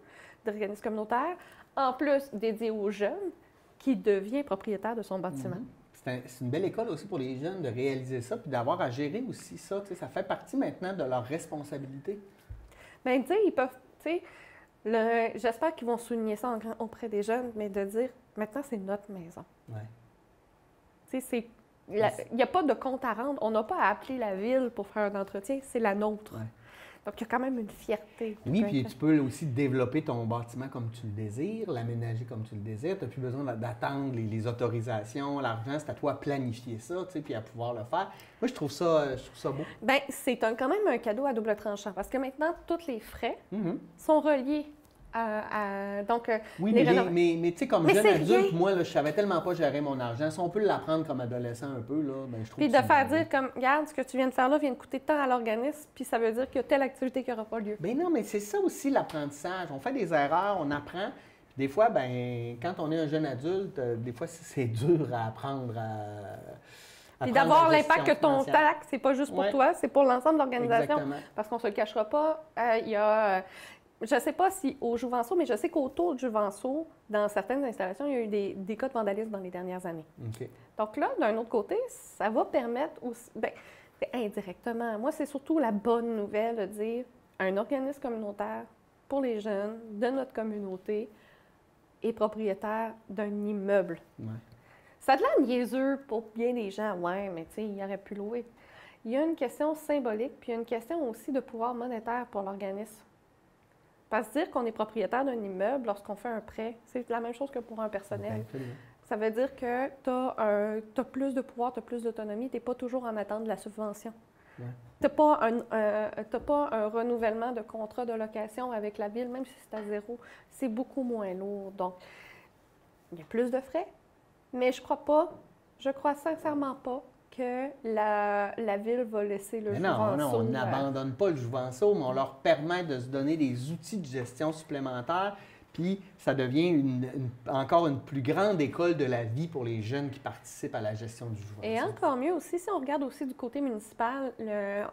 d'organismes communautaires, en plus dédiés aux jeunes, qui devient propriétaire de son bâtiment. C'est une belle école aussi pour les jeunes de réaliser ça, puis d'avoir à gérer aussi ça. Ça fait partie maintenant de leur responsabilité. Bien, tu sais, ils peuvent, tu sais, j'espère qu'ils vont souligner ça auprès des jeunes, mais de dire, maintenant, c'est notre maison. Ouais. Tu sais, il n'y a pas de compte à rendre. On n'a pas à appeler la ville pour faire un entretien, c'est la nôtre. Ouais. Donc, il y a quand même une fierté. Oui, puis tu peux aussi développer ton bâtiment comme tu le désires, l'aménager comme tu le désires. Tu n'as plus besoin d'attendre les autorisations, l'argent. C'est à toi à planifier ça, tu sais, puis à pouvoir le faire. Moi, je trouve ça beau. Bien, c'est quand même un cadeau à double tranchant parce que maintenant, tous les frais sont reliés donc, oui, mais tu sais, comme jeune adulte, moi, là, je savais tellement pas gérer mon argent. Si on peut l'apprendre comme adolescent un peu, là, ben, je trouve. Puis de faire dire comme, regarde, ce que tu viens de faire là vient de coûter tant à l'organisme, puis ça veut dire qu'il y a telle activité qui n'aura pas lieu. Bien non, mais c'est ça aussi l'apprentissage. On fait des erreurs, on apprend. Puis des fois, ben quand on est un jeune adulte, des fois, c'est dur à apprendre Puis d'avoir l'impact que ton taxe, c'est pas juste pour toi, c'est pour l'ensemble de l'organisation. Exactement. Parce qu'on se le cachera pas, il y a... Je ne sais pas si au Jouvenceau, mais je sais qu'autour du Jouvenceau, dans certaines installations, il y a eu des cas de vandalisme dans les dernières années. Okay. Donc là, d'un autre côté, ça va permettre aussi, bien, indirectement, moi, c'est surtout la bonne nouvelle de dire un organisme communautaire pour les jeunes de notre communauté est propriétaire d'un immeuble. Ouais. Ça a de l'air niaiseux pour bien des gens, ouais, mais tu sais, il aurait pu louer. il y a une question symbolique, puis il y a une question aussi de pouvoir monétaire pour l'organisme. Parce que dire qu'on est propriétaire d'un immeuble lorsqu'on fait un prêt, c'est la même chose que pour un personnel. Ça veut dire que tu as plus de pouvoir, tu as plus d'autonomie, tu n'es pas toujours en attente de la subvention. Ouais. Tu n'as pas un renouvellement de contrat de location avec la ville, même si c'est à 0. C'est beaucoup moins lourd. Donc, il y a plus de frais, mais je crois sincèrement pas que la ville va laisser le Jouvenceau. Non, on n'abandonne pas le Jouvenceau, mais on leur permet de se donner des outils de gestion supplémentaires, puis ça devient encore une plus grande école de la vie pour les jeunes qui participent à la gestion du Jouvenceau. Et encore mieux aussi, si on regarde aussi du côté municipal,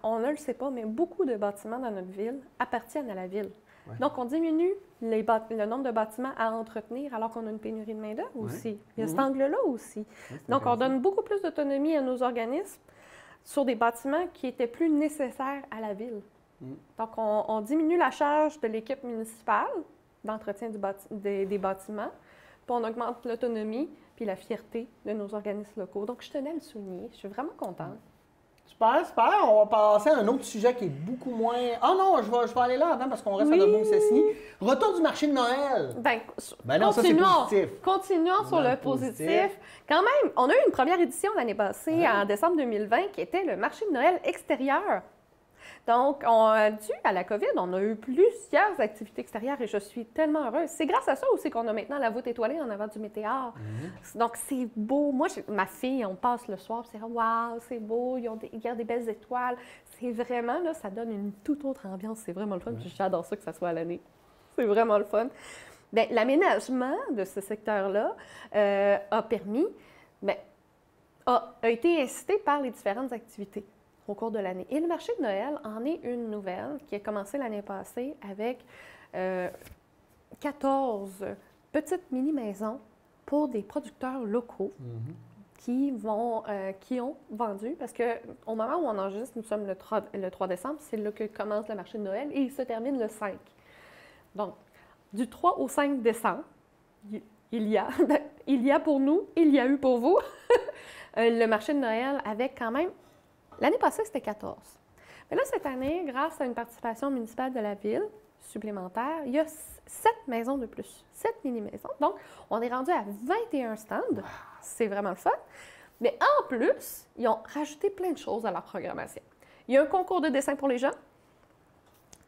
on ne le sait pas, mais beaucoup de bâtiments dans notre ville appartiennent à la ville. Ouais. Donc, on diminue le nombre de bâtiments à entretenir alors qu'on a une pénurie de main-d'œuvre aussi. Il y a cet angle-là aussi. Ouais, donc, on donne beaucoup plus d'autonomie à nos organismes sur des bâtiments qui étaient plus nécessaires à la ville. Donc, on diminue la charge de l'équipe municipale d'entretien des bâtiments, puis on augmente l'autonomie puis la fierté de nos organismes locaux. Donc, je tenais à le souligner. Je suis vraiment contente. Super, super. On va passer à un autre sujet qui est beaucoup moins... Ah non, je vais aller là avant parce qu'on reste à Notre-Dame-Cessny. Retour du marché de Noël. Non, ça, c'est positif. Continuons sur le positif. Quand même, on a eu une première édition l'année passée, en décembre 2020, qui était le marché de Noël extérieur. Donc, dû à la COVID, on a eu plusieurs activités extérieures et je suis tellement heureuse. C'est grâce à ça aussi qu'on a maintenant la voûte étoilée en avant du météore. Donc, c'est beau. Moi, ma fille, on passe le soir, c'est « Wow, c'est beau, il y a des belles étoiles. » C'est vraiment, là, ça donne une toute autre ambiance. C'est vraiment le fun. J'adore ça que ça soit à l'année. C'est vraiment le fun. Bien, l'aménagement de ce secteur-là a été incité par les différentes activités au cours de l'année. Et le marché de Noël en est une nouvelle qui a commencé l'année passée avec 14 petites mini-maisons pour des producteurs locaux qui ont vendu, parce qu'au moment où on enregistre, nous sommes le 3 décembre, c'est là que commence le marché de Noël et il se termine le 5. Donc, du 3 au 5 décembre, il y a pour nous, il y a eu pour vous, le marché de Noël avec quand même. L'année passée, c'était 14. Mais là, cette année, grâce à une participation municipale de la ville supplémentaire, il y a 7 maisons de plus, 7 mini-maisons. Donc, on est rendu à 21 stands. C'est vraiment le fun. Mais en plus, ils ont rajouté plein de choses à leur programmation. Il y a un concours de dessin pour les jeunes.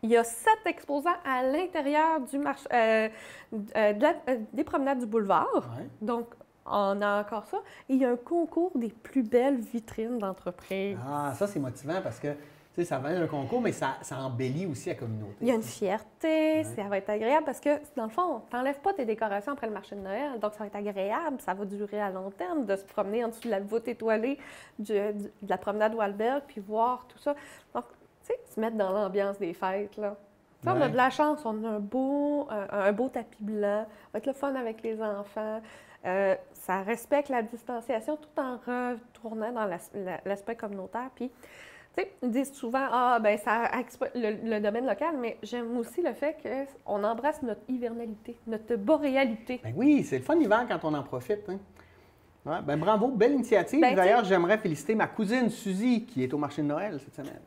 Il y a 7 exposants à l'intérieur du marché, des promenades du boulevard. Ouais. Donc, on a encore ça. Et il y a un concours des plus belles vitrines d'entreprise. Ah, ça, c'est motivant parce que, tu sais, ça va être un concours, mais ça embellit aussi la communauté. Il y a une fierté, ça va être agréable parce que, dans le fond, tu n'enlèves pas tes décorations après le marché de Noël. Donc, ça va être agréable, ça va durer à long terme de se promener en dessous de la voûte étoilée de la promenade Walberg puis voir tout ça. Donc, tu sais, se mettre dans l'ambiance des fêtes, là. Ouais. On a de la chance, on a un beau tapis blanc, ça va être le fun avec les enfants. Ça respecte la distanciation tout en retournant dans l'aspect communautaire. Puis, tu sais, ils disent souvent, ça le domaine local, mais j'aime aussi le fait qu'on embrasse notre hivernalité, notre boréalité. Ben oui, c'est le fun l'hiver quand on en profite. Hein? Ouais, ben bravo, belle initiative. D'ailleurs, j'aimerais féliciter ma cousine Suzy qui est au marché de Noël cette semaine.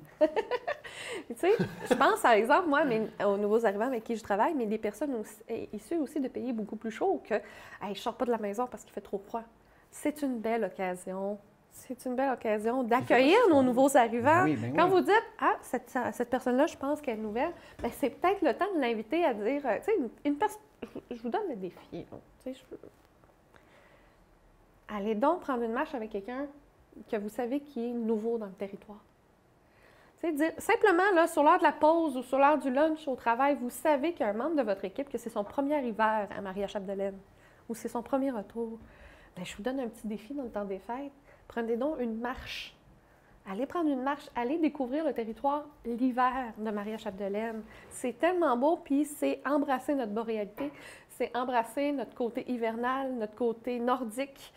Tu sais, je pense, par exemple, moi, aux nouveaux arrivants avec qui je travaille, mais des personnes issues aussi de pays beaucoup plus chauds que hey, « je ne sors pas de la maison parce qu'il fait trop froid ». C'est une belle occasion. C'est une belle occasion d'accueillir nos nouveaux arrivants. Quand vous dites « Ah, cette personne-là, je pense qu'elle est nouvelle », bien, c'est peut-être le temps de l'inviter à dire « Tu sais, une personne... Je vous donne le défi. Tu sais, allez donc prendre une marche avec quelqu'un que vous savez qui est nouveau dans le territoire. » Dire, simplement, là, sur l'heure de la pause ou sur l'heure du lunch au travail, vous savez qu'il y a un membre de votre équipe que c'est son premier hiver à Maria-Chapdelaine ou c'est son premier retour. Bien, je vous donne un petit défi dans le temps des fêtes. Prenez donc une marche. Allez prendre une marche. Allez découvrir le territoire l'hiver de Maria-Chapdelaine. C'est tellement beau, puis c'est embrasser notre boréalité. C'est embrasser notre côté hivernal, notre côté nordique.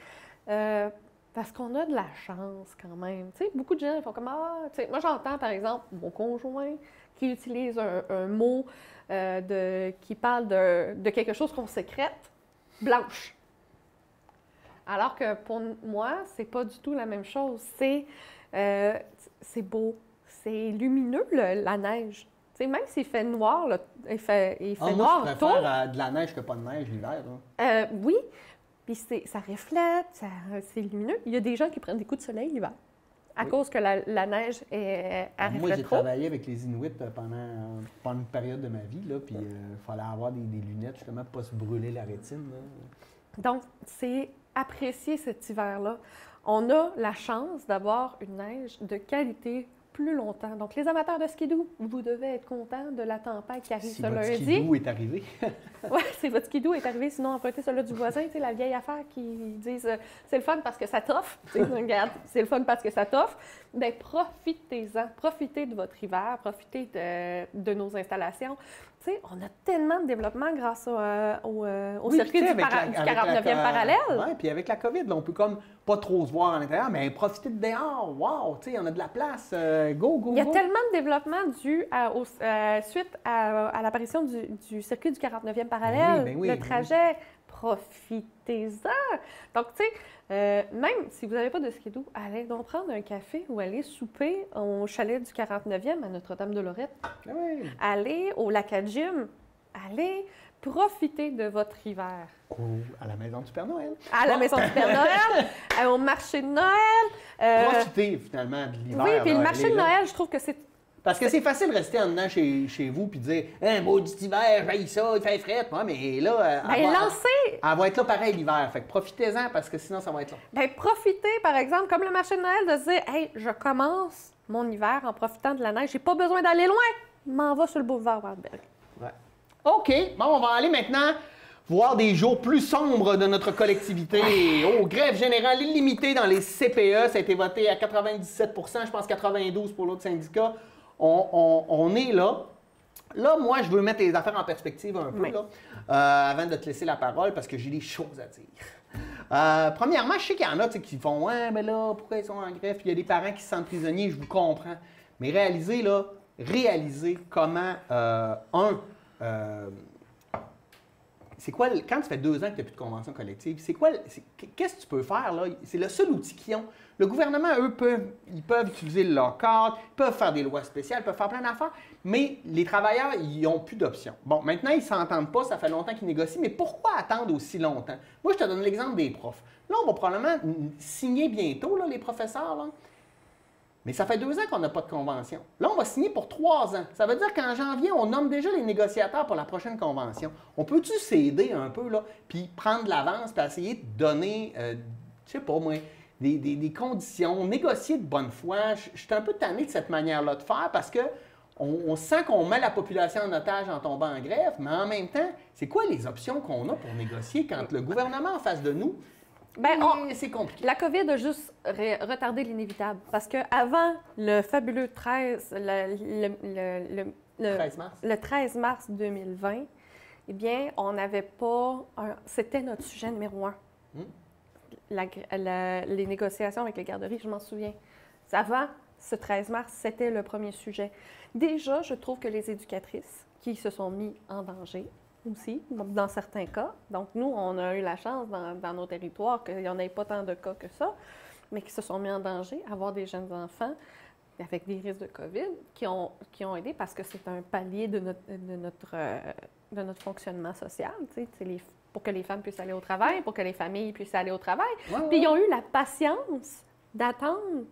Parce qu'on a de la chance quand même. Tu sais, beaucoup de gens ils font comme « Ah, tu sais, moi j'entends par exemple mon conjoint qui utilise un mot qui parle de quelque chose qu'on sécrète, blanche. » Alors que pour moi, c'est pas du tout la même chose. C'est c'est beau, c'est lumineux, la neige. T'sais, même s'il fait noir, là, il fait Moi, noir je tôt. préfère de la neige que pas de neige l'hiver. Oui, puis ça reflète, c'est lumineux. Il y a des gens qui prennent des coups de soleil l'hiver à cause que la neige elle Moi, j'ai reflète trop. travaillé avec les Inuits pendant une période de ma vie, là, puis il fallait avoir des lunettes justement pour ne pas se brûler la rétine. Là. Donc, c'est apprécier cet hiver-là. On a la chance d'avoir une neige de qualité plus longtemps. Donc, les amateurs de skidoo, vous devez être contents de la tempête qui arrive Si ce votre lundi. skidoo est arrivé. Oui, c'est votre skidoo est arrivé, sinon empruntez celui du voisin, tu sais, la vieille affaire qui disent c'est le fun parce que ça t'offre. Regarde, c'est le fun parce que ça t'offre. Bien, profitez-en. Profitez de votre hiver, profitez de nos installations. Tu sais, on a tellement de développement grâce au circuit du 49e parallèle. Oui, puis avec la COVID, là, on peut comme pas trop se voir à l'intérieur, mais profiter de dehors. Wow, tu sais, on a de la place. Go. Il y a tellement de développement dû suite à l'apparition du circuit du 49e parallèle, Ben oui, le trajet. Profitez-en! Donc, tu sais, même si vous n'avez pas de skidoo, allez donc prendre un café ou allez souper au chalet du 49e à Notre-Dame-de-Lorette. Ben oui. Allez au lac à Jim. Allez profiter de votre hiver. À la maison du Père Noël. À la maison du Père Noël, au marché de Noël. Profitez finalement de l'hiver. Oui, puis là, le marché allez de là. Noël, je trouve que c'est... Parce que c'est facile de rester en dedans chez vous puis dire « maudit hiver, j'haïs ça, il fait fret. » Ouais, mais là, elle va être là pareil l'hiver. Fait que profitez-en parce que sinon, ça va être là. Bien, profitez, par exemple, comme le marché de Noël, de se dire « Hey, je commence mon hiver en profitant de la neige. J'ai pas besoin d'aller loin. Je m'en vais sur le boulevard Wartberg. » Ouais. OK. Bon, on va aller maintenant voir des jours plus sombres de notre collectivité. Oh, grève générale illimitée dans les CPE. Ça a été voté à 97 %, je pense 92 pour l'autre syndicat. On est là. Là, moi, je veux mettre les affaires en perspective un peu, là, avant de te laisser la parole, parce que j'ai des choses à dire. Premièrement, je sais qu'il y en a qui font « Ouais, mais là, pourquoi ils sont en grève? » Il y a des parents qui se sentent prisonniers, je vous comprends. Mais réalisez comment, c'est quoi, quand tu fais 2 ans que tu n'as plus de convention collective, qu'est-ce que tu peux faire, là? C'est le seul outil qu'ils ont. Le gouvernement, eux, ils peuvent utiliser leur cadre, ils peuvent faire des lois spéciales, ils peuvent faire plein d'affaires, mais les travailleurs, ils n'ont plus d'options. Bon, maintenant, ils ne s'entendent pas, ça fait longtemps qu'ils négocient, mais pourquoi attendre aussi longtemps? Moi, je te donne l'exemple des profs. Là, on va probablement signer bientôt, là, les professeurs, là. Mais ça fait 2 ans qu'on n'a pas de convention. Là, on va signer pour 3 ans. Ça veut dire qu'en janvier, on nomme déjà les négociateurs pour la prochaine convention. On peut-tu s'aider un peu, là, puis prendre de l'avance, puis essayer de donner, je sais pas moi, des conditions, négocier de bonne foi. Je suis un peu tanné de cette manière-là de faire parce que on sent qu'on met la population en otage en tombant en grève, mais en même temps, c'est quoi les options qu'on a pour négocier quand le gouvernement en face de nous? C'est compliqué. La COVID a juste retardé l'inévitable. Parce qu'avant le fabuleux 13 mars 2020, eh bien, on n'avait pas... C'était notre sujet numéro 1. Les négociations avec les garderies, je m'en souviens. Avant ce 13 mars, c'était le premier sujet. Déjà, je trouve que les éducatrices qui se sont mis en danger aussi, dans certains cas. Donc, nous, on a eu la chance dans nos territoires qu'il n'y en ait pas tant de cas que ça, mais qui se sont mis en danger, avoir des jeunes enfants avec des risques de COVID qui ont aidé parce que c'est un palier de notre fonctionnement social, tu sais, pour que les femmes puissent aller au travail, pour que les familles puissent aller au travail. Ouais. Puis ils ont eu la patience d'attendre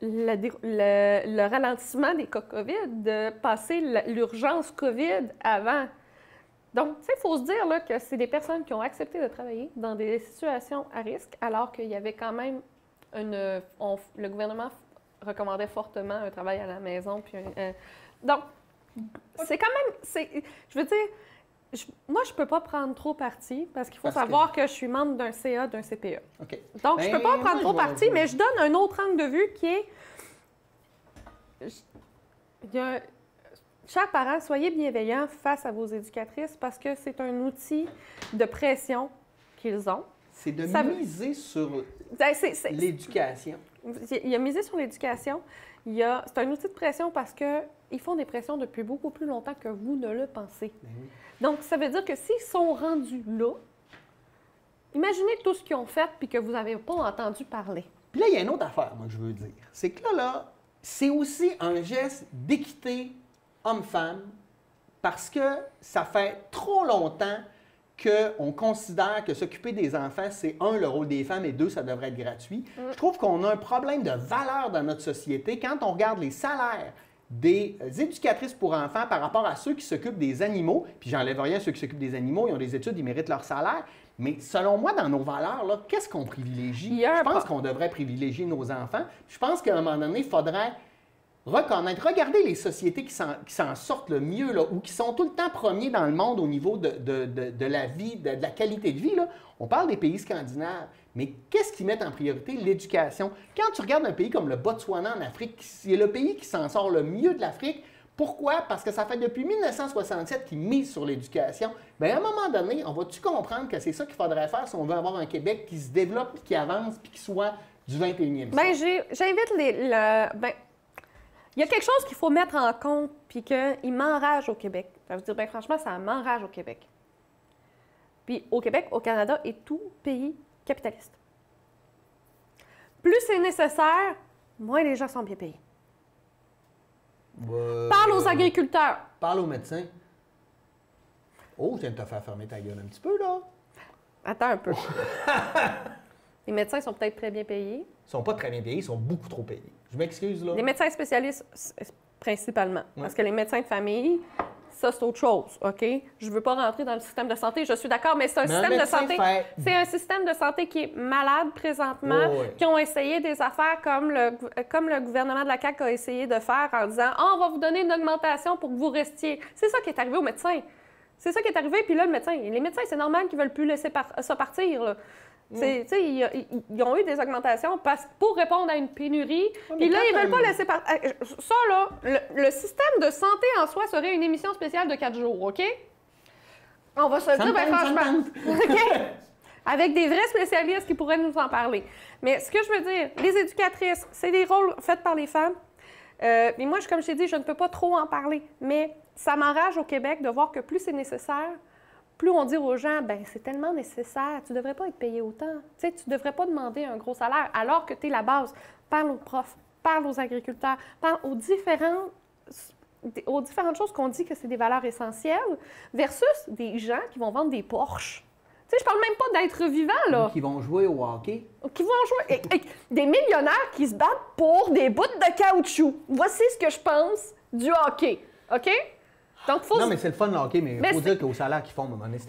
le ralentissement des cas COVID, de passer l'urgence COVID avant. Donc, tu sais, il faut se dire là, que c'est des personnes qui ont accepté de travailler dans des situations à risque, alors qu'il y avait quand même le gouvernement recommandait fortement un travail à la maison. Puis donc, c'est quand même... Je veux dire, moi, je ne peux pas prendre trop parti parce qu'il faut savoir que je suis membre d'un CA, d'un CPE. Okay. Donc, je ne peux pas prendre trop parti, mais je donne un autre angle de vue qui est... Chers parents, soyez bienveillants face à vos éducatrices parce que c'est un outil de pression qu'ils ont. C'est de miser sur l'éducation. Il y a misé sur l'éducation. C'est un outil de pression parce qu'ils font des pressions depuis beaucoup plus longtemps que vous ne le pensez. Oui. Donc, ça veut dire que s'ils sont rendus là, imaginez tout ce qu'ils ont fait puis que vous n'avez pas entendu parler. Puis là, il y a une autre affaire, moi, que je veux dire. C'est que là, c'est aussi un geste d'équité homme-femme parce que ça fait trop longtemps qu'on considère que s'occuper des enfants, c'est un, le rôle des femmes, et deux, ça devrait être gratuit. Je trouve qu'on a un problème de valeur dans notre société quand on regarde les salaires des éducatrices pour enfants par rapport à ceux qui s'occupent des animaux, puis j'enlève rien à ceux qui s'occupent des animaux, ils ont des études, ils méritent leur salaire, mais selon moi, dans nos valeurs, là, qu'est-ce qu'on privilégie? Je pense qu'on devrait privilégier nos enfants. Je pense qu'à un moment donné, il faudrait reconnaître, regardez les sociétés qui s'en sortent le mieux, là, ou qui sont tout le temps premiers dans le monde au niveau de la vie, de la qualité de vie. Là. On parle des pays scandinaves, mais qu'est-ce qu'ils mettent en priorité? L'éducation. Quand tu regardes un pays comme le Botswana en Afrique, c'est le pays qui s'en sort le mieux de l'Afrique. Pourquoi? Parce que ça fait depuis 1967 qu'ils misent sur l'éducation. Bien, à un moment donné, on va-tu comprendre que c'est ça qu'il faudrait faire si on veut avoir un Québec qui se développe, puis qui avance, puis qui soit du 21e siècle? Bien, j'invite il y a quelque chose qu'il faut mettre en compte, puis qu'il m'enrage au Québec. Ça veut dire, bien franchement, ça m'enrage au Québec. Puis au Québec, au Canada et tout pays capitaliste. Plus c'est nécessaire, moins les gens sont bien payés. Parle aux agriculteurs. Parle aux médecins. Oh, je viens de te faire fermer ta gueule un petit peu, là. Attends un peu. Les médecins sont peut-être très bien payés. Ils sont pas très bien payés, ils sont beaucoup trop payés. Je m'excuse, là. Les médecins spécialistes, principalement. Ouais. Parce que les médecins de famille, ça, c'est autre chose, OK? Je veux pas rentrer dans le système de santé, je suis d'accord, mais c'est un système de santé... C'est un système de santé qui est malade présentement, qui ont essayé des affaires comme le gouvernement de la CAQ a essayé de faire en disant « Ah, on va vous donner une augmentation pour que vous restiez. » C'est ça qui est arrivé aux médecins. C'est ça qui est arrivé, puis là, les médecins, c'est normal qu'ils veulent plus laisser ça partir, là. Ils ont eu des augmentations pour répondre à une pénurie. Puis là, ils ne veulent pas laisser partir. Ça, là, le système de santé en soi serait une émission spéciale de 4 jours, OK? On va se le dire, bien franchement. OK? Avec des vrais spécialistes qui pourraient nous en parler. Mais ce que je veux dire, les éducatrices, c'est des rôles faits par les femmes. Mais moi, comme je t'ai dit, je ne peux pas trop en parler. Mais ça m'enrage au Québec de voir que plus c'est nécessaire, plus on dit aux gens, ben c'est tellement nécessaire, tu ne devrais pas être payé autant. Tu sais, tu ne devrais pas demander un gros salaire alors que tu es la base. Parle aux profs, parle aux agriculteurs, parle aux différentes choses qu'on dit que c'est des valeurs essentielles versus des gens qui vont vendre des Porsche. Tu sais, je parle même pas d'êtres vivants, là. Qui vont jouer au hockey. Qui vont jouer... des millionnaires qui se battent pour des bouts de caoutchouc. Voici ce que je pense du hockey, OK? Donc, non, mais c'est le fun, le hockey, mais il faut dire qu'au salaire qu'ils font, à un moment donné, c'est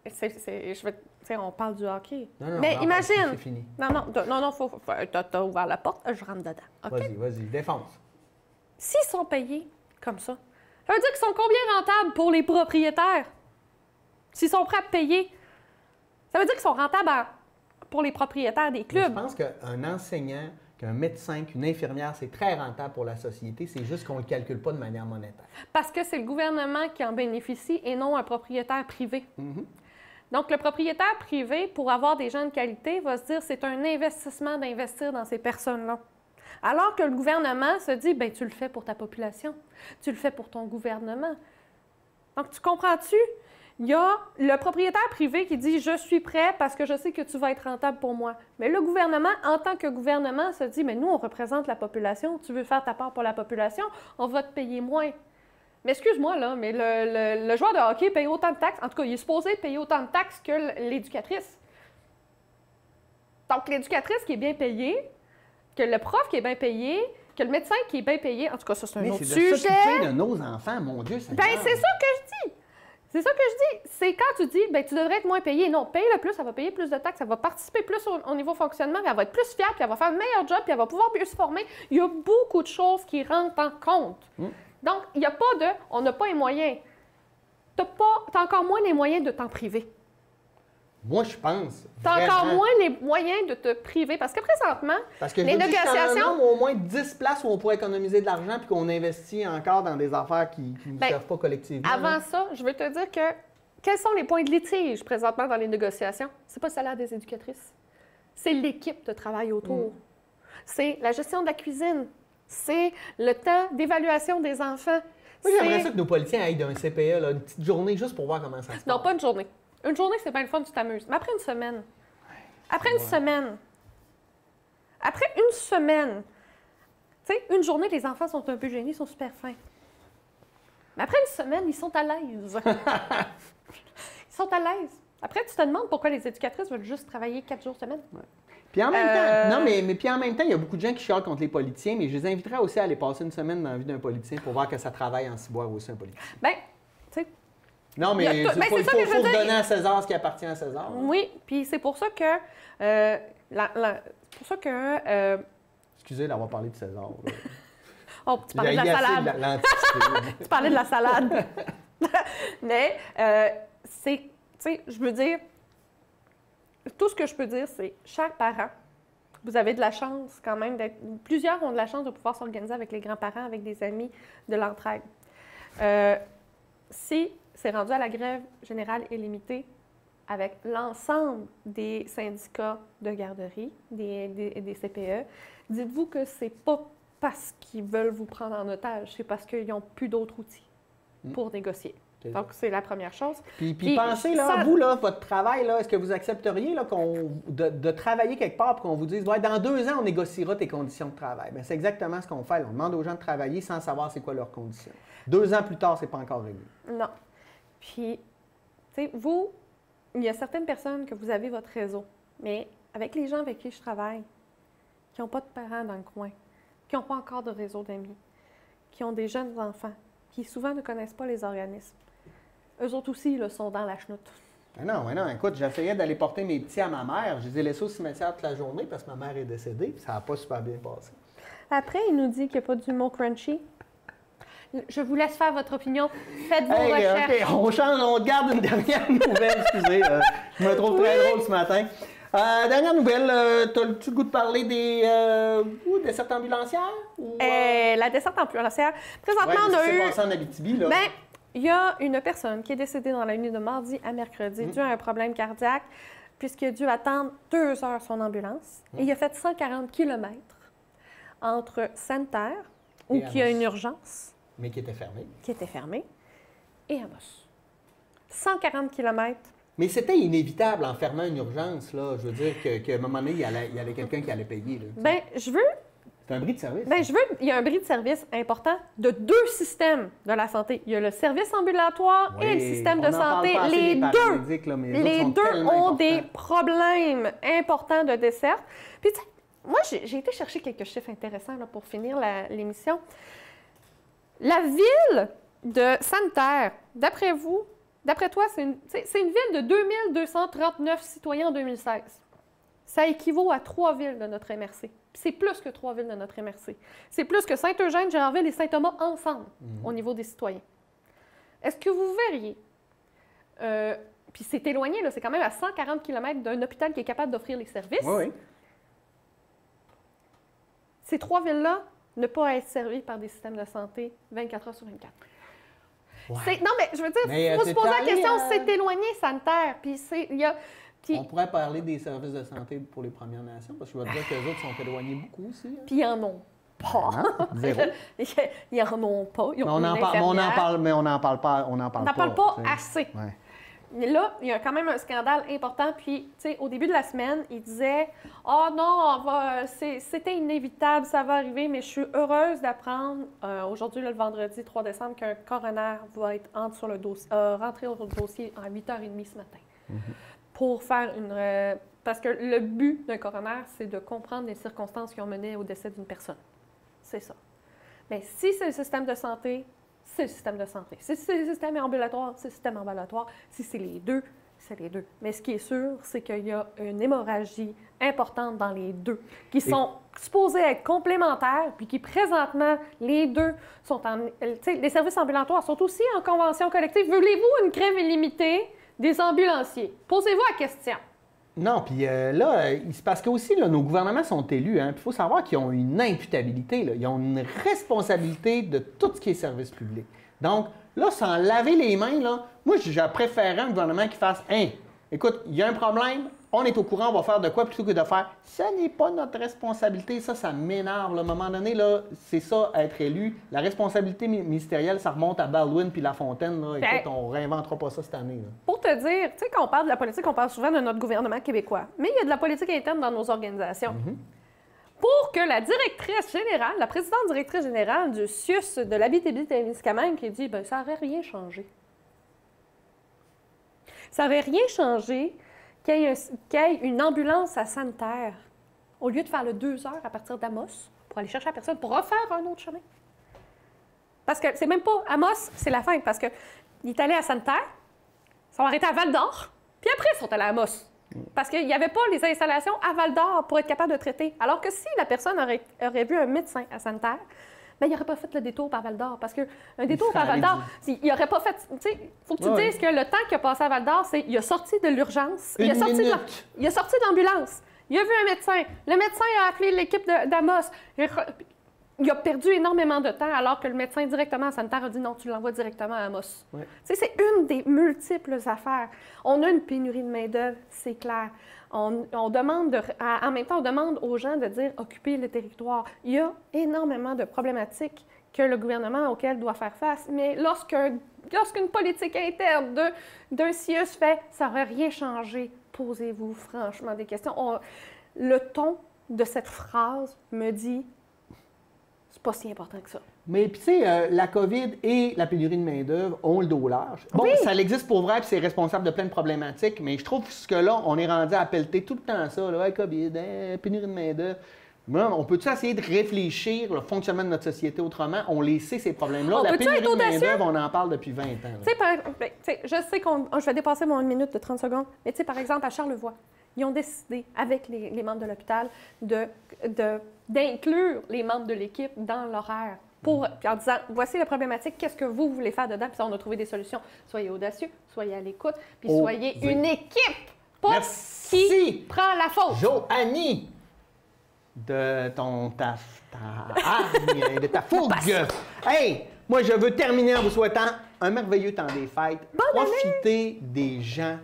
exagéré. On parle du hockey. Non, mais imagine... C'est fini. Non, t'as ouvert la porte, je rentre dedans. Okay? Vas-y, défonce. S'ils sont payés comme ça veut dire qu'ils sont combien rentables pour les propriétaires? S'ils sont prêts à payer, ça veut dire qu'ils sont rentables pour les propriétaires des clubs. Mais je pense qu'un enseignant, qu'un médecin, qu'une infirmière, c'est très rentable pour la société. C'est juste qu'on ne le calcule pas de manière monétaire. Parce que c'est le gouvernement qui en bénéficie et non un propriétaire privé. Donc, le propriétaire privé, pour avoir des gens de qualité, va se dire c'est un investissement d'investir dans ces personnes-là. Alors que le gouvernement se dit, bien, tu le fais pour ta population, tu le fais pour ton gouvernement. Donc, tu comprends-tu? Il y a le propriétaire privé qui dit « Je suis prêt parce que je sais que tu vas être rentable pour moi ». Mais le gouvernement, en tant que gouvernement, se dit « Mais nous, on représente la population. Tu veux faire ta part pour la population, on va te payer moins. » Mais excuse-moi, là, mais le joueur de hockey paye autant de taxes. En tout cas, il est supposé payer autant de taxes que l'éducatrice. Donc, l'éducatrice qui est bien payée, que le prof qui est bien payé, que le médecin qui est bien payé, en tout cas, ça, c'est un autre sujet. Mais c'est de s'occuper de nos enfants, mon Dieu, ça. Bien, c'est ça que je dis. C'est ça que je dis. C'est quand tu dis, bien, tu devrais être moins payé. Non, paye-le plus, elle va payer plus de taxes, elle va participer plus au niveau fonctionnement, puis elle va être plus fiable, puis elle va faire un meilleur job, puis elle va pouvoir mieux se former. Il y a beaucoup de choses qui rentrent en compte. Donc, il n'y a pas de « on n'a pas les moyens ». Tu n'as encore moins les moyens de t'en priver. Moi, je pense. Tu as encore moins les moyens de te priver. Parce que présentement, les négociations... au moins 10 places où on pourrait économiser de l'argent puis qu'on investit encore dans des affaires qui ne servent pas collectivement. Avant ça, je veux te dire que quels sont les points de litige présentement dans les négociations? C'est pas le salaire des éducatrices. C'est l'équipe de travail autour. C'est la gestion de la cuisine. C'est le temps d'évaluation des enfants. Moi, j'aimerais ça que nos politiciens aillent d'un CPE, là, une petite journée juste pour voir comment ça se passe. Non, pas une journée. Une journée, c'est bien le fun, tu t'amuses. Mais après une semaine, Après une semaine, tu sais, une journée, les enfants sont un peu gênés, ils sont super fins. Mais après une semaine, ils sont à l'aise. Ils sont à l'aise. Après, tu te demandes pourquoi les éducatrices veulent juste travailler 4 jours semaine. Ouais. Puis en même temps, non, mais puis en même temps, il y a beaucoup de gens qui chialent contre les politiciens, mais je les inviterais aussi à aller passer une semaine dans la vie d'un politicien pour voir que ça travaille en ciboire aussi, un politicien. Bien, tu sais. Non, mais il faut donner à César ce qui appartient à César. Oui, puis c'est pour ça que... Excusez d'avoir parlé de César. Oh, tu parlais de la salade. Tu parlais de la salade. Mais c'est... Tu sais, je veux dire... Tout ce que je peux dire, c'est, chers parents, vous avez de la chance quand même d'être... Plusieurs ont de la chance de pouvoir s'organiser avec les grands-parents, avec des amis, de l'entraide. Si c'est rendu à la grève générale illimitée avec l'ensemble des syndicats de garderie, des CPE, dites-vous que c'est pas parce qu'ils veulent vous prendre en otage, c'est parce qu'ils n'ont plus d'autres outils pour négocier. Donc, c'est la première chose. Puis pensez, là, vous, là, votre travail, là, est-ce que vous accepteriez là, de travailler quelque part pour qu'on vous dise, ouais, dans 2 ans, on négociera tes conditions de travail? Bien, c'est exactement ce qu'on fait. On demande aux gens de travailler sans savoir c'est quoi leurs conditions. 2 ans plus tard, c'est pas encore réglé. Non. Puis, tu sais, vous, il y a certaines personnes que vous avez votre réseau, mais avec les gens avec qui je travaille, qui n'ont pas de parents dans le coin, qui n'ont pas encore de réseau d'amis, qui ont des jeunes enfants, qui souvent ne connaissent pas les organismes, eux autres aussi, là, sont dans la chenoute. Non, écoute, j'essayais d'aller porter mes petits à ma mère. Je les ai laissés au cimetière toute la journée parce que ma mère est décédée. Ça n'a pas super bien passé. Après, il nous dit qu'il n'y a pas d'humour crunchy. Je vous laisse faire votre opinion. Faites vos recherches. OK, on change, on garde une dernière nouvelle. Excusez, je me trouve très drôle ce matin. Dernière nouvelle, as-tu le goût de parler des dessertes ambulancières? La desserte ambulancière. Présentement, on a eu... C'est passé en Abitibi, là. Ben, il y a une personne qui est décédée dans la nuit de mardi à mercredi dû à un problème cardiaque, puisqu'il a dû attendre 2 heures son ambulance. Et il a fait 140 km entre Sainte-Terre, où il y a une urgence. Mais qui était fermée. Qui était fermée. Et Amos. 140 km. Mais c'était inévitable en fermant une urgence, là. Je veux dire qu'à un moment donné, il y avait quelqu'un qui allait payer. Là, bien, je veux... C'est un bris de service. Bien, il y a un bris de service important de 2 systèmes de la santé. Il y a le service ambulatoire et le système de santé. Les deux ont des problèmes importants de desserte. Puis, moi, j'ai été chercher quelques chiffres intéressants là, pour finir l'émission. La ville de Sainte-Terre, d'après toi, c'est une ville de 2239 citoyens en 2016. Ça équivaut à 3 villes de notre MRC. C'est plus que 3 villes de notre MRC. C'est plus que Saint-Eugène, Gérardville et Saint-Thomas ensemble au niveau des citoyens. Est-ce que vous verriez, puis c'est éloigné, c'est quand même à 140 km d'un hôpital qui est capable d'offrir les services. Oui. Ces 3 villes-là ne pas être servies par des systèmes de santé 24 heures sur 24. Ouais. Non, mais je veux dire, il faut se poser la question, c'est éloigné, Sainte-Terre, puis il y a... On pourrait parler des services de santé pour les Premières Nations, parce que je vais dire que les autres sont éloignés beaucoup aussi. Hein. Puis ils n'en ont pas. Zéro. Ils n'en ont pas. Ils ont on n'en parle pas assez. Ouais. Mais là, il y a quand même un scandale important. Puis, tu sais, au début de la semaine, il disait « Ah non, c'était inévitable, ça va arriver, mais je suis heureuse d'apprendre aujourd'hui, le vendredi 3 décembre, qu'un coroner va être rentré au dossier à 8h30 ce matin. Pour faire parce que le but d'un coroner, c'est de comprendre les circonstances qui ont mené au décès d'une personne. C'est ça. Mais si c'est le système de santé, c'est le système de santé. Si c'est le système ambulatoire, c'est le système ambulatoire. Si c'est les deux, c'est les deux. Mais ce qui est sûr, c'est qu'il y a une hémorragie importante dans les deux, qui sont supposés être complémentaires, puis qui présentement, les deux sont en... Tu sais, les services ambulatoires sont aussi en convention collective. Voulez-vous une grève illimitée des ambulanciers? Posez-vous la question. Non, puis là, c'est parce que aussi, là, nos gouvernements sont élus. Il faut savoir qu'ils ont une imputabilité. Là. Ils ont une responsabilité de tout ce qui est service public. Donc, là, sans laver les mains, là, moi, je préférerais un gouvernement qui fasse « Hein, écoute, il y a un problème, on est au courant, on va faire de quoi » plutôt que de faire « Ce n'est pas notre responsabilité. » Ça m'énerve. À un moment donné, là, c'est ça, être élu. La responsabilité ministérielle, ça remonte à Baldwin puis La Fontaine. Là. Écoute, on ne réinventera pas ça cette année. Là. Pour te dire, tu sais, quand on parle de la politique, on parle souvent de notre gouvernement québécois. Mais il y a de la politique interne dans nos organisations. pour que la directrice générale, la présidente directrice générale du CIUS de l'Abitibi-Témiscamingue, qui dit ben, ça n'aurait rien changé. Ça n'aurait rien changé qu'il y ait une ambulance à Santerre, au lieu de faire le 2 heures à partir d'Amos pour aller chercher la personne pour refaire un autre chemin. Parce que c'est même pas Amos, c'est la fin, parce qu'il est allé à Santerre, ils sont arrêtés à Val-d'Or, puis après ils sont allés à Amos. Parce qu'il n'y avait pas les installations à Val-d'Or pour être capable de traiter. Alors que si la personne aurait vu un médecin à Santerre, bien, il n'aurait pas fait le détour par Val-d'Or. Parce qu'un détour par Val-d'or, il n'aurait pas fait... Tu sais, il faut que tu dises que le temps qu'il a passé à Val-d'Or, c'est qu'il a sorti de l'urgence, il a sorti de l'ambulance, il a vu un médecin, le médecin a appelé l'équipe d'Amos. Il a perdu énormément de temps, alors que le médecin directement à Santerre a dit non, tu l'envoies directement à Amos. Ouais. Tu sais, c'est une des multiples affaires. On a une pénurie de main-d'œuvre, c'est clair. On demande en même temps, on demande aux gens de dire occuper le territoire. Il y a énormément de problématiques que le gouvernement auquel doit faire face, mais lorsqu'une politique interne d'un CIUS fait, ça n'aurait rien changé. Posez-vous franchement des questions. Le ton de cette phrase me dit c'est pas si important que ça. Mais puis, tu sais, la COVID et la pénurie de main-d'œuvre ont le dos large. Bon, oui. Ça existe pour vrai, puis c'est responsable de plein de problématiques, mais je trouve que là, on est rendu à pelleter tout le temps ça, là, COVID, pénurie de main-d'œuvre. On peut-tu essayer de réfléchir le fonctionnement de notre société autrement? On les sait, ces problèmes-là. La pénurie de main-d'œuvre, on en parle depuis 20 ans. Tu sais, je sais je vais dépasser mon 1 minute de 30 secondes, mais tu sais, par exemple, à Charlevoix, ils ont décidé, avec les membres de l'hôpital, d'inclure les membres de l'équipe dans l'horaire. En disant, voici la problématique, qu'est-ce que vous voulez faire dedans? Puis ça, on a trouvé des solutions. Soyez audacieux, soyez à l'écoute, puis soyez une équipe, pas qui prend la faute. Joanie, de hargne, de ta fougue. Hey, moi, je veux terminer en vous souhaitant un merveilleux temps des fêtes. Profitez des gens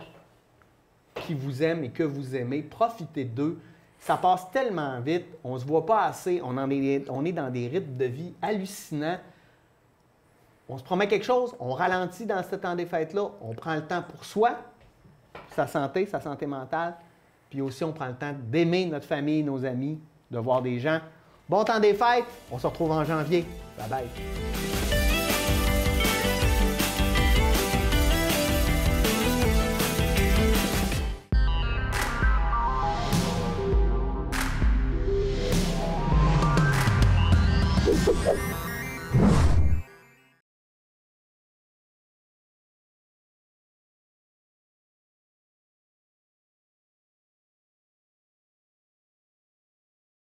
qui vous aiment et que vous aimez. Profitez d'eux. Ça passe tellement vite, on ne se voit pas assez, on est dans des rythmes de vie hallucinants. On se promet quelque chose, on ralentit dans ce temps des fêtes-là, on prend le temps pour soi, sa santé mentale, puis aussi on prend le temps d'aimer notre famille, nos amis, de voir des gens. Bon temps des fêtes, on se retrouve en janvier. Bye bye.